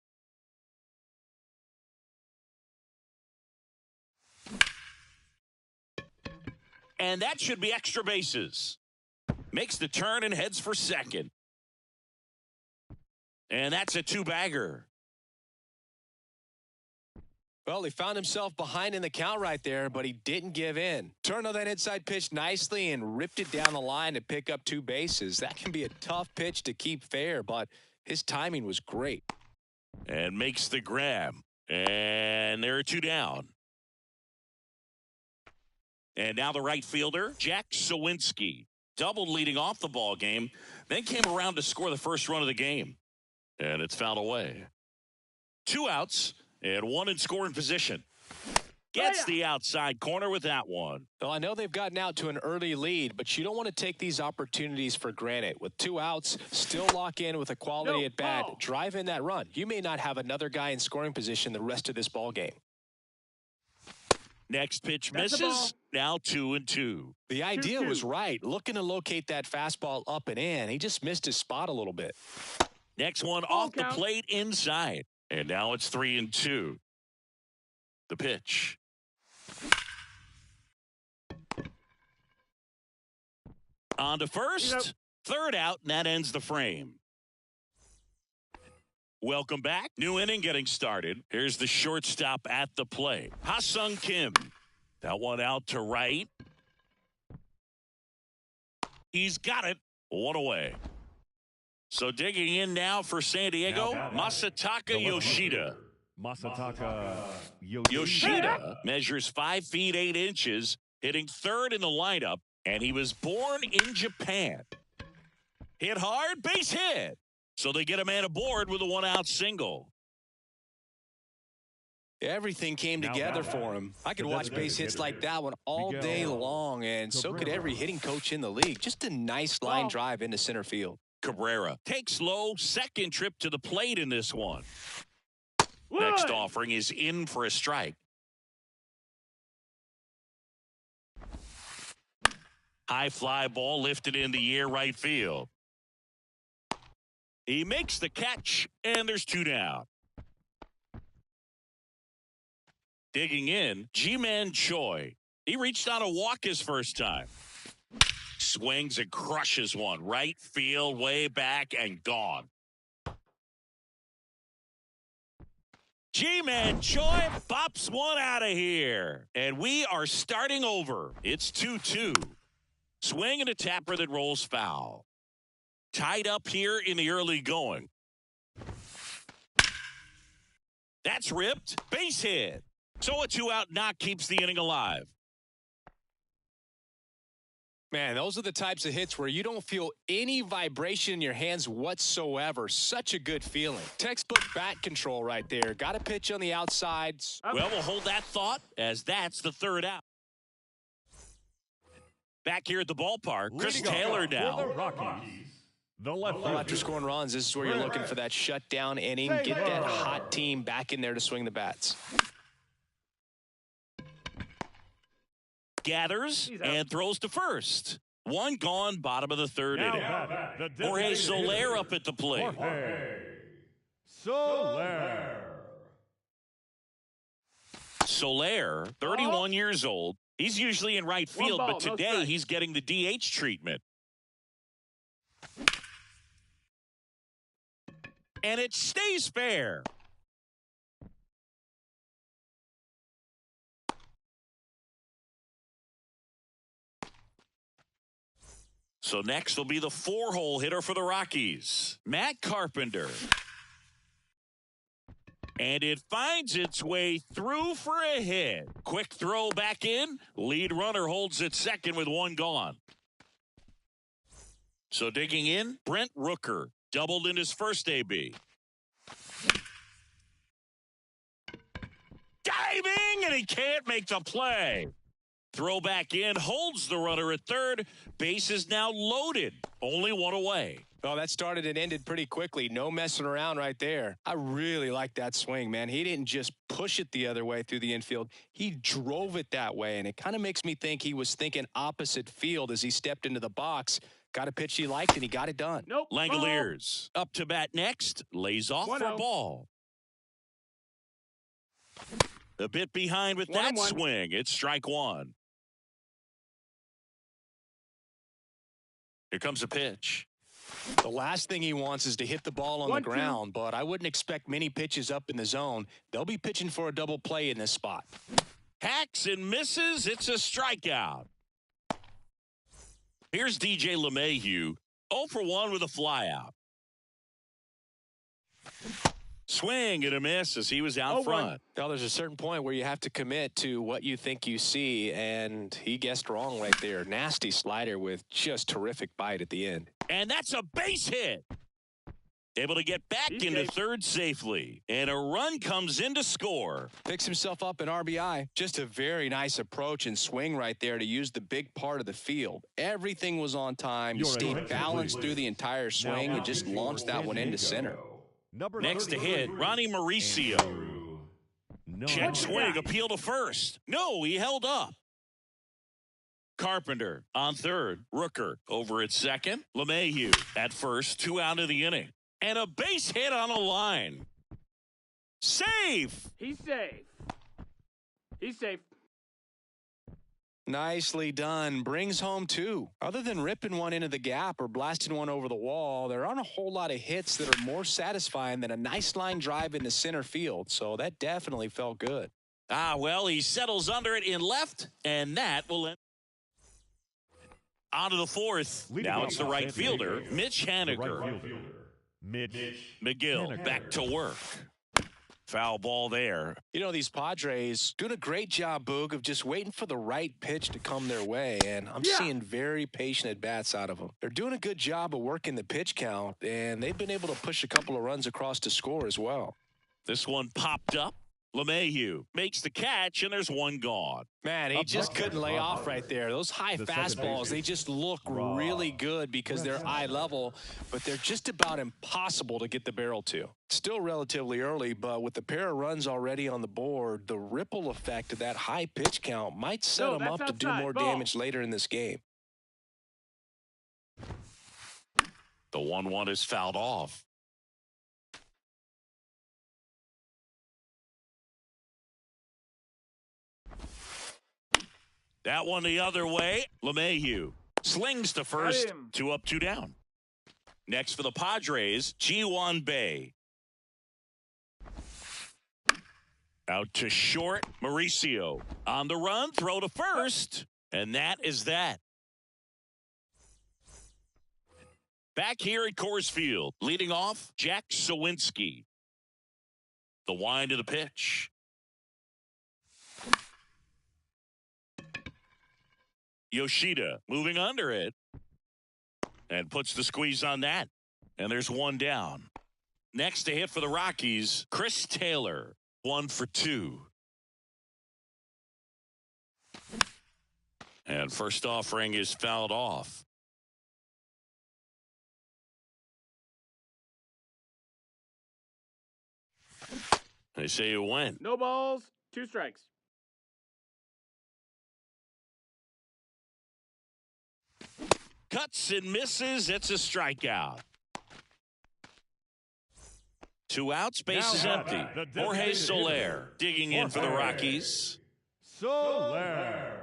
And that should be extra bases. Makes the turn and heads for second. And that's a 2-bagger. Well, he found himself behind in the count right there, but he didn't give in. Turned on that inside pitch nicely and ripped it down the line to pick up 2 bases. That can be a tough pitch to keep fair, but his timing was great. And makes the grab. And there are 2 down. And now the right fielder, Jack Sawinski. Doubled leading off the ball game, then came around to score the first run of the game. And it's fouled away. 2 outs and 1 in scoring position. Gets the outside corner with that one. Well, I know they've gotten out to an early lead, but you don't want to take these opportunities for granted. With 2 outs, still lock in with a quality at bat. Drive in that run. You may not have another guy in scoring position the rest of this ball game. Next pitch That's the ball. misses. Now 2-2. The idea was right. Looking to locate that fastball up and in. He just missed his spot a little bit. Next one off the plate inside. And now it's 3-2. The pitch. On to first. Third out, and that ends the frame. Welcome back. New inning getting started. Here's the shortstop at the plate. Ha-Sung Kim. That one out to right. He's got it. 1 away. So digging in now for San Diego, Masataka Yoshida. Masataka Yoshida measures 5 feet 8 inches, hitting third in the lineup, and he was born in Japan. Hit hard, base hit. So they get a man aboard with a 1-out single. Everything came together for him. I could watch base hits like that one all day long, and so could every hitting coach in the league. Just a nice line drive into center field. Cabrera takes low, second trip to the plate in this one. Next offering is in for a strike. High fly ball lifted in the air right field. He makes the catch, and there's 2 down. Digging in, Ji-Man Choi. He reached on a walk his first time. Swings and crushes one. Right field, way back, and gone. G-Man Choi bops one out of here. And we are starting over. It's 2-2. Swing and a tapper that rolls foul. Tied up here in the early going. That's ripped. Base hit. So a 2-out knock keeps the inning alive. Man, those are the types of hits where you don't feel any vibration in your hands whatsoever. Such a good feeling. Textbook bat control right there. Got a pitch on the outside. Well, we'll hold that thought as that's the third out. Back here at the ballpark, Chris Taylor now. For the Rockies, the left Well, after scoring runs, this is where you're looking for that shutdown inning. Get that hot team back in there to swing the bats. Gathers and throws to first. One gone, bottom of the third inning. Jorge Soler up at the plate. Jorge Soler. Soler, 31 years old. He's usually in right field, ball, but today no he's getting the DH treatment. And it stays fair. So next will be the 4-hole hitter for the Rockies, Matt Carpenter. And it finds its way through for a hit. Quick throw back in. Lead runner holds at second with one gone. So digging in, Brent Rooker doubled in his first AB. Diving, and he can't make the play. Throw back in, holds the runner at third. Base is now loaded. Only one away. Well, that started and ended pretty quickly. No messing around right there. I really like that swing, man. He didn't just push it the other way through the infield. He drove it that way, and it kind of makes me think he was thinking opposite field as he stepped into the box. Got a pitch he liked, and he got it done. Nope. Langoliers up to bat next. Lays off for 1-0. ball. A bit behind with that 1-1. swing. It's strike one. Here comes a pitch. The last thing he wants is to hit the ball on the 1-2. ground, but I wouldn't expect many pitches up in the zone. They'll be pitching for a double play in this spot. Hacks and misses. It's a strikeout. Here's DJ LeMahieu, 0 for 1 with a flyout. Swing and a miss as he was out 0-1. front. Well, there's a certain point where you have to commit to what you think you see, and he guessed wrong right there. Nasty slider with just terrific bite at the end. And that's a base hit. Able to get back He's into safe. third safely. And a run comes in to score. Picks himself up an RBI. Just a very nice approach and swing right there to use the big part of the field. Everything was on time. He Your stayed attention, balanced please. through the entire swing and just launched that one into center. Number Next to 33, hit, Ronnie Mauricio. No. Check swing, appeal to first. No, he held up. Carpenter on third. Rooker over at second. LeMahieu at first, 2 out of the inning. And a base hit on a line. Safe. He's safe. He's safe. Nicely done. Brings home 2. Other than ripping one into the gap or blasting one over the wall, there aren't a whole lot of hits that are more satisfying than a nice line drive into center field. So that definitely felt good. Well, he settles under it in left, and that will end. On to the fourth. Leading Now off it's the for right San fielder, Diego, Mitch the right Haniger. fielder, Mitch McGill Haniger. back to work. Foul ball there. You know, these Padres doing a great job, Boog, of just waiting for the right pitch to come their way, and I'm seeing very patient at-bats out of them. They're doing a good job of working the pitch count, and they've been able to push a couple of runs across to score as well. This one popped up. LeMahieu makes the catch, and there's one gone. Man, he just couldn't lay off right there. Those high The second fastballs, baseman, they just look Rob really good because they're eye level, but they're just about impossible to get the barrel to. Still relatively early, but with the pair of runs already on the board, the ripple effect of that high pitch count might set No, them up that's to do outside. more Ball. damage later in this game. The 1-1 is fouled off. That one the other way. LeMahieu Slings to first. 2 up, 2 down. Next for the Padres, Ji-hwan Bae. Out to short, Mauricio. On the run, throw to first. And that is that. Back here at Coors Field, leading off, Jack Sawinski. The wind of the pitch. Yoshida moving under it. And puts the squeeze on that. And there's 1 down. Next to hit for the Rockies, Chris Taylor. 1 for 2. And first offering is fouled off. They say it went. No balls, 2 strikes. Cuts and misses. It's a strikeout. 2 outs. Base is empty. Jorge Soler digging in for the Rockies. Soler.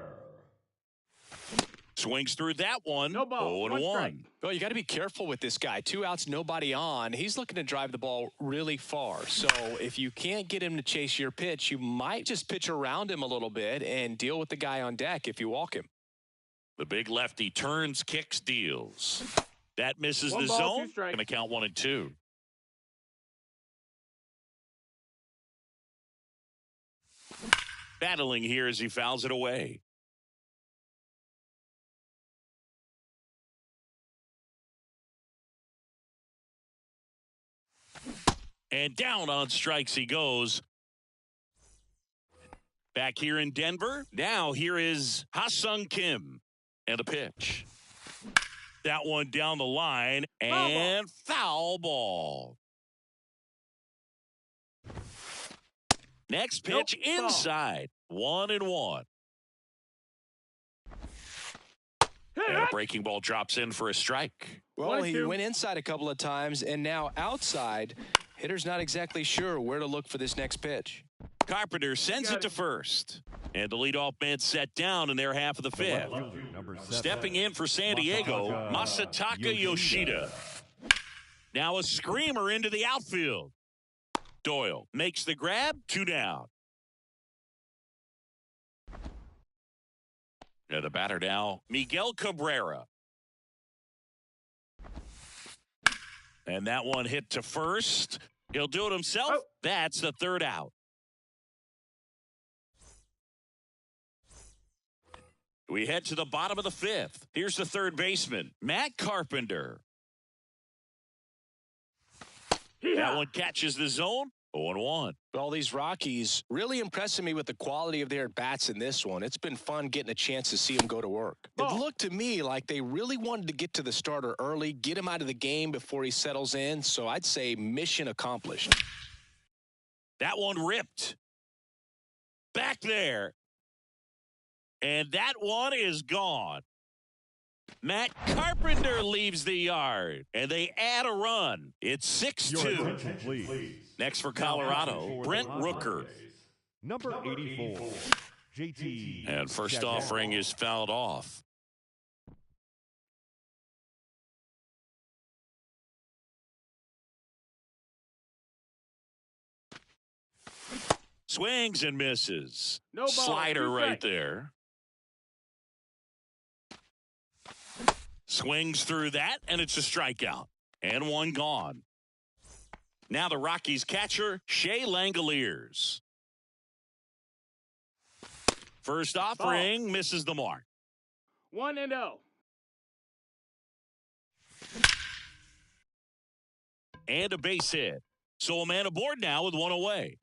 Swings through that one. No ball. 0-1. Well, you got to be careful with this guy. 2 outs, nobody on. He's looking to drive the ball really far. So if you can't get him to chase your pitch, you might just pitch around him a little bit and deal with the guy on deck if you walk him. The big lefty turns, kicks, deals. That misses 1 the ball, 2 zone. strikes. Going to count 1 and 2. Battling here as he fouls it away. And down on strikes he goes. Back here in Denver. Now here is Ha-Sung Kim. And a pitch. That one down the line. And foul ball. Next pitch inside. 1-1. And a breaking ball drops in for a strike. Well, he went inside a couple of times, and now outside. Hitter's not exactly sure where to look for this next pitch. Carpenter sends it to first. And the leadoff man set down in their half of the 5th. Stepping in for San Diego, Masataka Yoshida. Now a screamer into the outfield. Doyle makes the grab, 2 down. And the batter now, Miguel Cabrera. And that one hit to first. He'll do it himself. Oh. That's the 3rd out. We head to the bottom of the 5th. Here's the 3rd baseman, Matt Carpenter. That one catches the zone. 0-1. Well, these Rockies really impressing me with the quality of their bats in this one. It's been fun getting a chance to see them go to work. It looked to me like they really wanted to get to the starter early, get him out of the game before he settles in. So I'd say mission accomplished. That one ripped. Back there. And that one is gone. Matt Carpenter leaves the yard, and they add a run. It's 6-2. Next for Colorado, Brent Rooker. Number 84, JT. And first offering is fouled off. Swings and misses. No ball, Slider 2 right strikes. there. Swings through that, and it's a strikeout. And 1 gone. Now the Rockies catcher, Shea Langoliers. First offering misses the mark. 1-0. And a base hit. So a man aboard now with 1 away.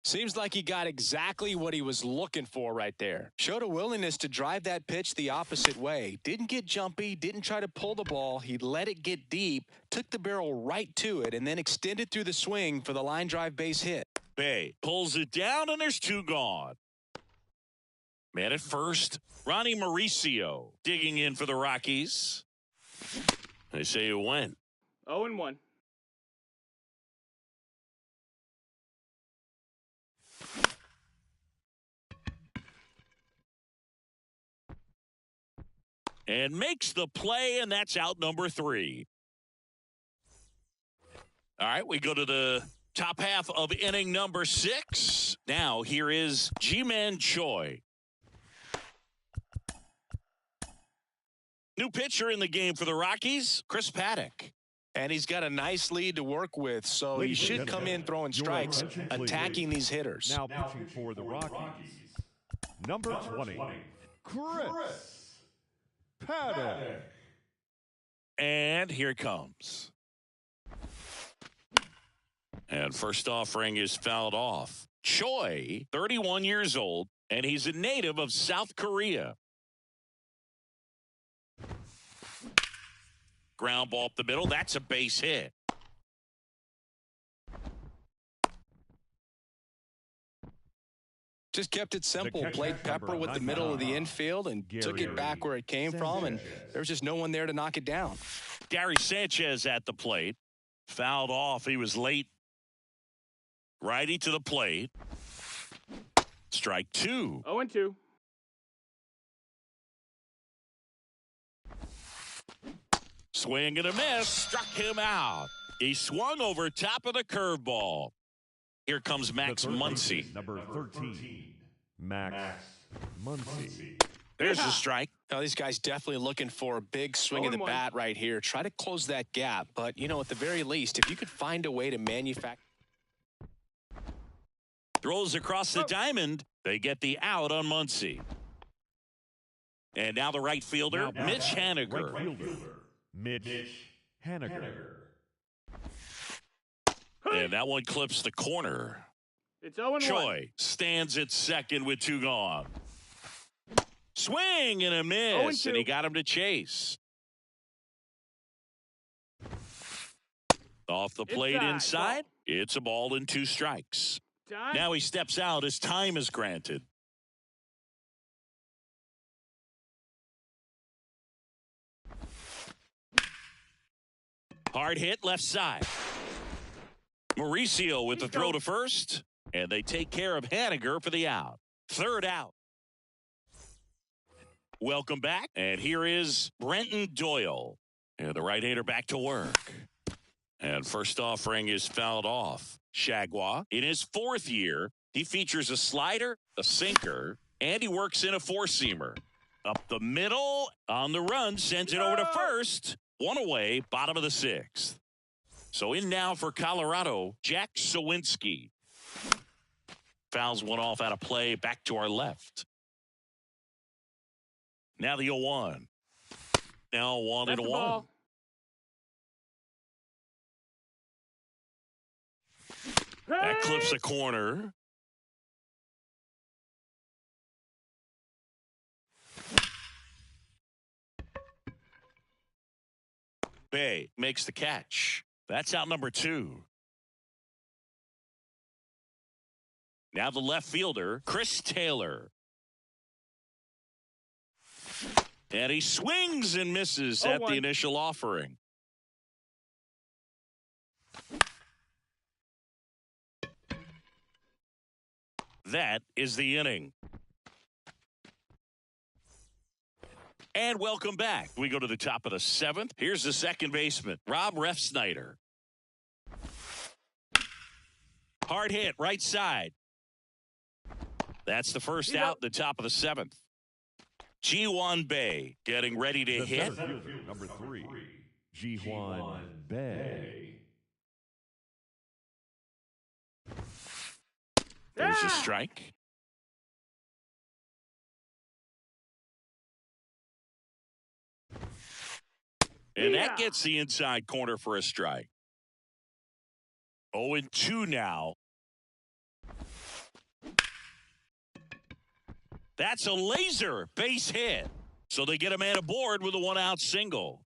Seems like he got exactly what he was looking for right there. Showed a willingness to drive that pitch the opposite way. Didn't get jumpy, didn't try to pull the ball. He let it get deep, took the barrel right to it, and then extended through the swing for the line drive base hit. Bay pulls it down, and there's 2 gone. Man at first, Ronnie Mauricio digging in for the Rockies. They say it went. 0-1. and makes the play, and that's out number 3. All right, we go to the top half of inning number 6. Now here is Ji-Man Choi. New pitcher in the game for the Rockies, Chris Paddock. And he's got a nice lead to work with, so he should come in throwing strikes, attacking these hitters. Now pitching for the Rockies, number 20, Chris Paddock. And here it comes. And first offering is fouled off. Choi, 31 years old, and he's a native of South Korea. Ground ball up the middle. That's a base hit. Just kept it simple. Played Pepper with the middle of the infield and took it back where it came from, and there's just no one there to knock it down. Gary Sanchez at the plate. Fouled off. He was late. Righty to the plate. Strike 2. 0-2. Swing and a miss. Struck him out. He swung over top of the curveball. Here comes Max Muncy. Number 13, Max Muncy. There's the strike. Now, these guys definitely looking for a big swing of the 0-1. bat right here. Try to close that gap. But, you know, at the very least, if you could find a way to manufacture. Throws across the diamond. They get the out on Muncy. And now the right fielder, Mitch Haniger. Right fielder, Mitch Haniger. And that one clips the corner. It's 0-1. Choi stands at second with 2 gone. Swing and a miss, 0-2. and he got him to chase. Off the plate inside. It's a ball and 2 strikes. Time. Now he steps out as time is granted. Hard hit left side. Mauricio with the throw to first, and they take care of Haniger for the out. 3rd out. Welcome back, and here is Brenton Doyle. And the right-hander back to work. And first offering is fouled off. Shagwa, in his 4th year, he features a slider, a sinker, and he works in a 4-seamer. Up the middle, on the run, sends it over to first. 1 away, bottom of the 6th. So in now for Colorado, Jack Sawinski. Fouls one off out of play, back to our left. Now the 0-1. Now 1-1. That clips the corner. Bay makes the catch. That's out number 2. Now the left fielder, Chris Taylor. And he swings and misses at the initial offering. That is the inning. And welcome back. We go to the top of the 7th. Here's the second baseman, Rob Refsnyder. Hard hit, right side. That's the first out, the top of the 7th. Ji-hwan Bae getting ready to hit. Number 3, Ji-hwan Bae. There's a strike. And that gets the inside corner for a strike. 0-2 now. That's a laser base hit. So they get a man aboard with a 1-out single.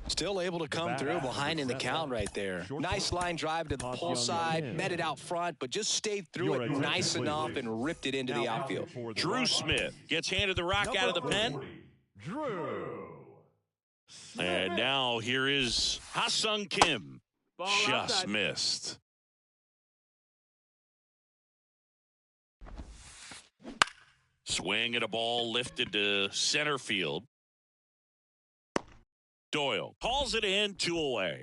Still able to come through behind in the count right there. Nice line drive to the pull side, met it out front, but just stayed through it nice enough and ripped it into the outfield. Drew Smith gets handed the rock out of the pen. Drew. And now here is Ha-Sung Kim. Ball Just outside. missed. Swing at a ball lifted to center field. Doyle hauls it in, 2 away.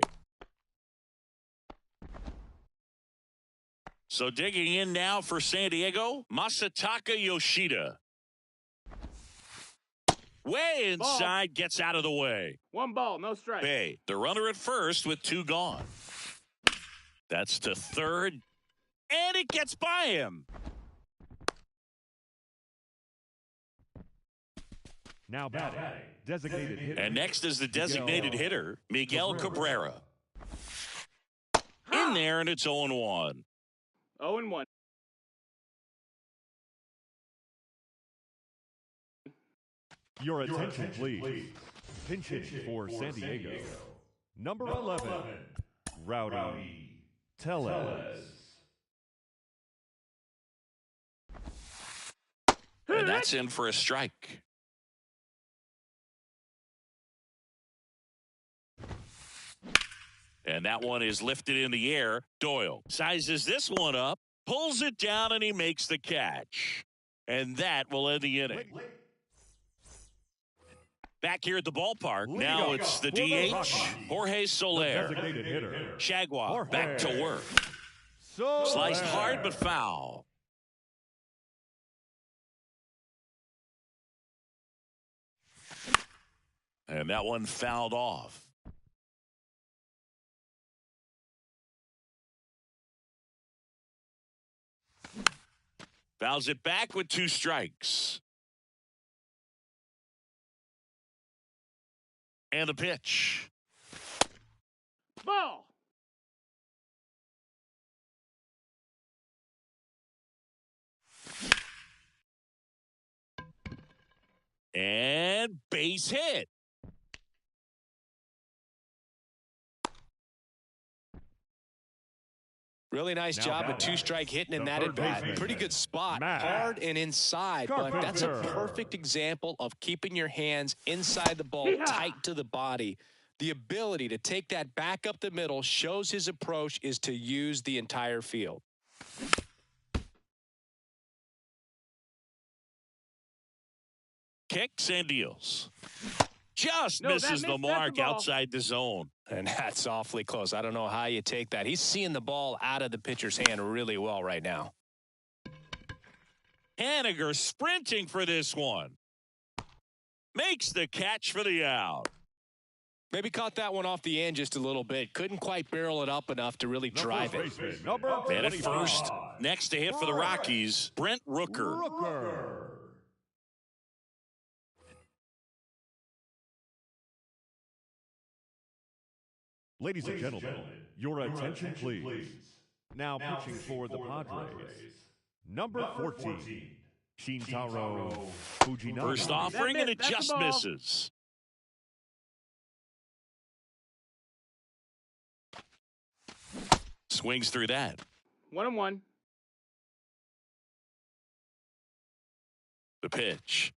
So digging in now for San Diego, Masataka Yoshida. Way inside, gets out of the way. 1 ball, no strike. Bay, the runner at first with 2 gone. That's to third, and it gets by him. Now batting, designated hitter. And next is the designated hitter, Miguel Cabrera. In there, and it's 0-1. 0-1. Your attention, please. Pinch hitting for San Diego. Number 11, Rowdy Tellez. And that's in for a strike. And that one is lifted in the air. Doyle sizes this one up, pulls it down, and he makes the catch. And that will end the inning. Back here at the ballpark, now it's the DH, Jorge Soler. Jaguar back to work. Sliced hard but foul. And that one fouled off. Fouls it back with 2 strikes. And the pitch. Ball. And base hit. Really nice job of 2-strike hitting in that at bat. Pretty good spot. Hard and inside, but that's a perfect example of keeping your hands inside the ball, tight to the body. The ability to take that back up the middle shows his approach is to use the entire field. Kicks and deals. Just misses the mark outside the zone. And that's awfully close. I don't know how you take that. He's seeing the ball out of the pitcher's hand really well right now. Haniger sprinting for this one. Makes the catch for the out. Maybe caught that one off the end just a little bit. Couldn't quite barrel it up enough to really drive it. And at first, next to hit for the Rockies, Brent Rooker. Ladies and gentlemen, your attention, please. Now pitching for the Padres, number 14, Shintaro Fujinami. First offering, and it just misses. Swings through that. 1-1. The pitch.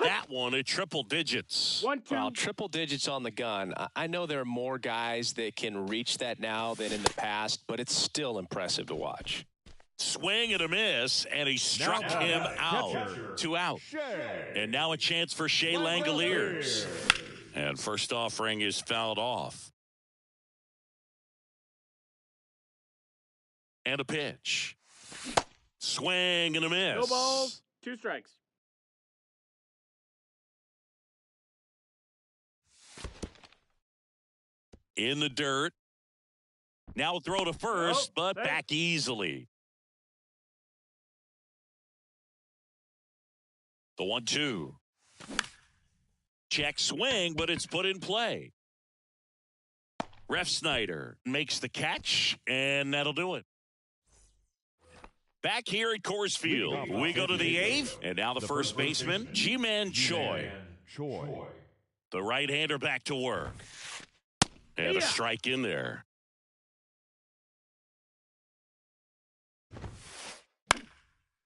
That one at triple digits. 1-2. Well, triple digits on the gun. I know there are more guys that can reach that now than in the past, but it's still impressive to watch. Swing and a miss, and he struck him out. 2 out. And now a chance for Shea Langoliers. And first offering is fouled off. And a pitch. Swing and a miss. No balls, 2 strikes. In the dirt. Now throw to first, but back easily. The 1-2. Check swing, but it's put in play. Ref Snyder makes the catch, and that'll do it. Back here at Coors Field, we go to the 8th, and now the first baseman, Ji-Man Choi. The right-hander back to work. And a strike in there.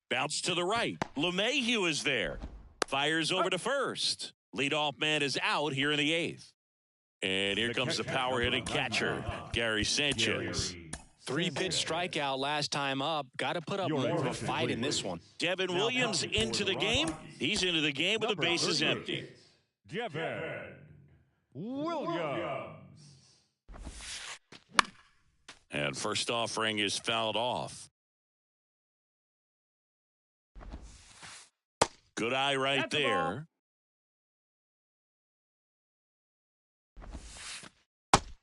Bounce to the right. LeMahieu is there. Fires over to first. Leadoff man is out here in the 8th. And here comes the power-hitting catcher, Gary Sanchez. 3-pitch strikeout last time up. Got to put up more of a fight in this one. Devin Williams into the game. He's into the game with the bases empty. Devin Williams. And first offering is fouled off. Good eye right That's a there.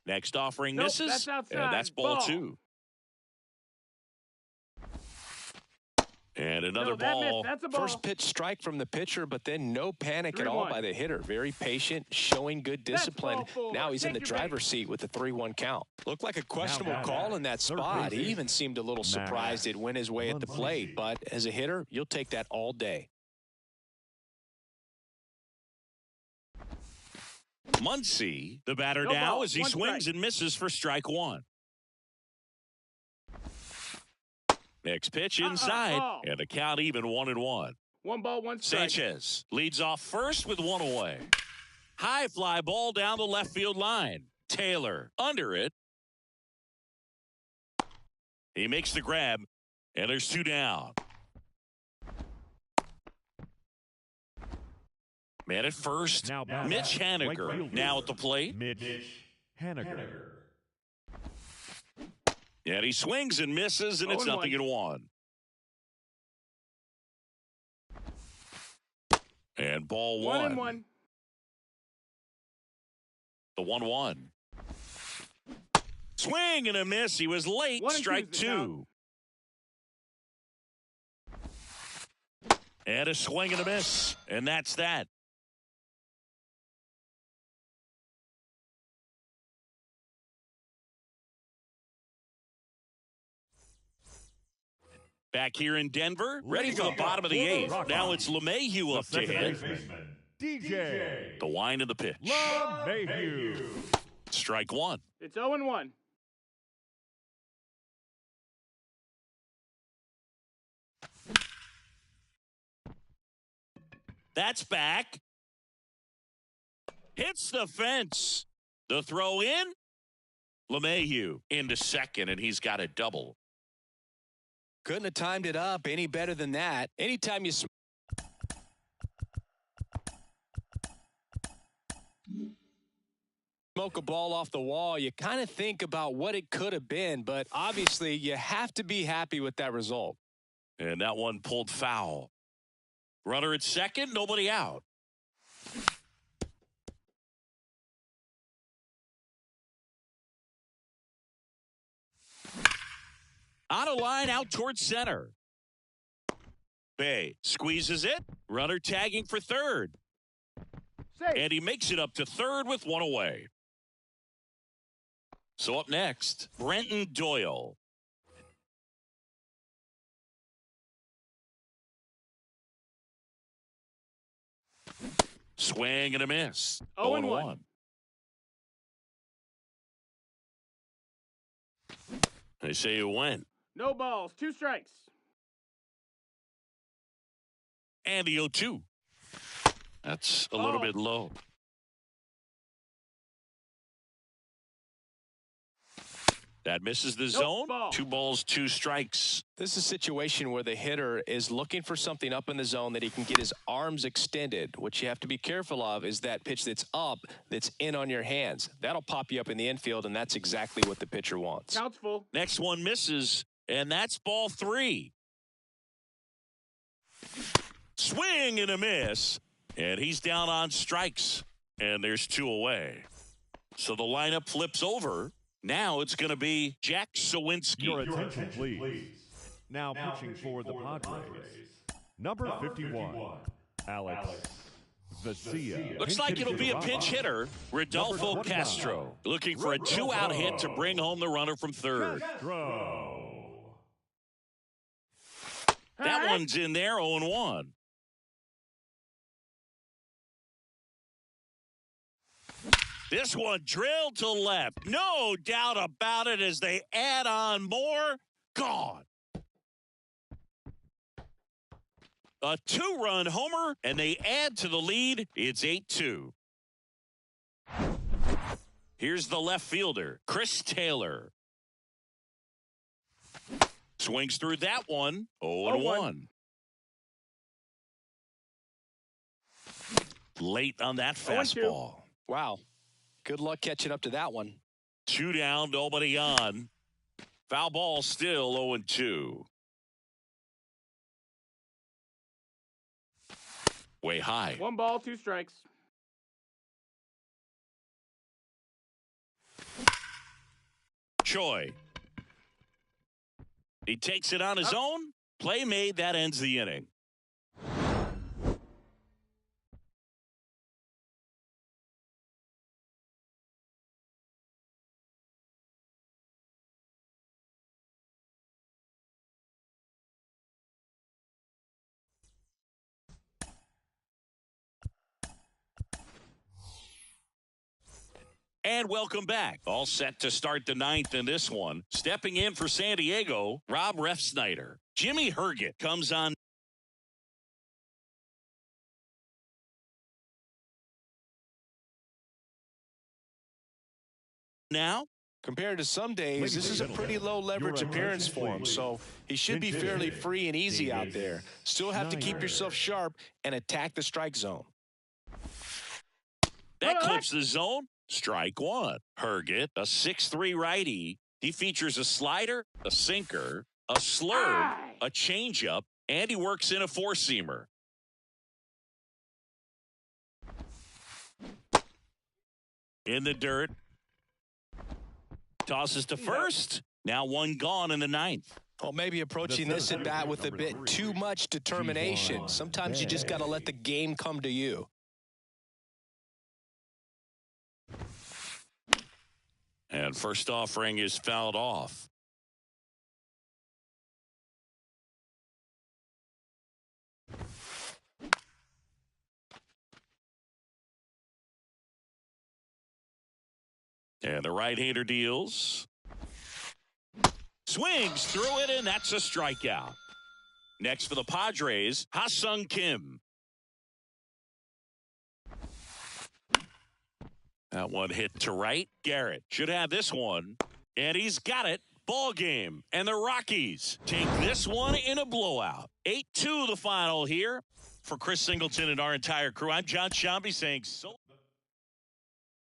Next offering Nope, misses. that's outside. And that's ball Ball. 2. And another No, that ball. missed. That's a ball. First pitch strike from the pitcher, but then no panic at all 3-1. by the hitter. Very patient, showing good That's discipline. ball 4. Now he's in the Take your driver's seat with the 3-1 count. Looked like a questionable batting call in that third spot. He base, even seemed a little surprised it went his way at the plate. But as a hitter, you'll take that all day. Muncy, the batter No now ball. as he One swings strike. and misses for strike 1. Next pitch inside, ball. and the count even 1-1. 1 ball, 1 strike. Sanchez leads off first with 1 away. High fly ball down the left field line. Taylor under it. He makes the grab, and there's 2 down. Man at first, Now batting, Mitch right Haniger fielder, now at the plate. Mitch Haniger. And he swings and misses, and it's 0-1. 0-1. And ball 1. 1-1. The 1-1. Swing and a miss. He was late. 1-2 Strike is the count. 2. And a swing and a miss. And that's that. Back here in Denver, ready for the bottom of the 8th. Now it's LeMahieu up to hit. DJ The wind of the pitch. LeMahieu. Strike 1. It's 0-1. That's back. Hits the fence. The throw in. LeMahieu into second, and he's got a double. Couldn't have timed it up any better than that. Anytime you smoke a ball off the wall, you kind of think about what it could have been, but obviously you have to be happy with that result. And that one pulled foul. Runner at second, nobody out. On a line out towards center. Bay squeezes it. Runner tagging for third. Safe. And he makes it up to third with 1 away. So up next, Brenton Doyle. Swing and a miss. 0-1. They say it went. No balls, 2 strikes. And the 0-2. That's a little bit low. That misses the zone. ball. 2 balls, 2 strikes. This is a situation where the hitter is looking for something up in the zone that he can get his arms extended. What you have to be careful of is that pitch that's up, that's in on your hands. That'll pop you up in the infield, and that's exactly what the pitcher wants. Count's full. Next one misses, and that's ball 3. Swing and a miss, and he's down on strikes, and there's 2 away. So the lineup flips over. Now it's going to be Jack Sawinski. Your attention, please. Now pitching for the Padres. Number 51, Alex Vesia. Looks like it'll be a pinch hitter, Rodolfo Castro, looking for a 2-out hit to bring home the runner from third. Castro. That one's in there, 0-1. This one drilled to left. No doubt about it as they add on more. Gone. A 2-run homer, and they add to the lead. It's 8-2. Here's the left fielder, Chris Taylor. Swings through that one. 0-1. Late on that fastball. Wow. Good luck catching up to that one. 2 down, nobody on. Foul ball still 0-2. Way high. 1 ball, 2 strikes. Choi. He takes it on his own. Play made. That ends the inning. And welcome back. All set to start the 9th in this one. Stepping in for San Diego, Rob Refsnyder. Jimmy Herget comes on. Now, Compared to some days, Ladies this and is a gentlemen, pretty low leverage your appearance attention, for him, please. so he should be Attention. fairly free and easy out Attention. there. Still have to keep yourself sharp and attack the strike zone. that clips the zone. Strike one. Herget, a 6'3" righty. He features a slider, a sinker, a slurve, a changeup, and he works in a 4-seamer. In the dirt. Tosses to first. Now 1 gone in the 9th. Well, maybe approaching this at bat with a bit too much determination. Sometimes you just got to let the game come to you. And first offering is fouled off. And the right-hander deals. Swings through it, and that's a strikeout. Next for the Padres, Ha-Sung Kim. That one hit to right. Garrett should have this one. And he's got it. Ball game. And the Rockies take this one in a blowout. 8-2 the final here. For Chris Singleton and our entire crew, I'm John Shambi saying so.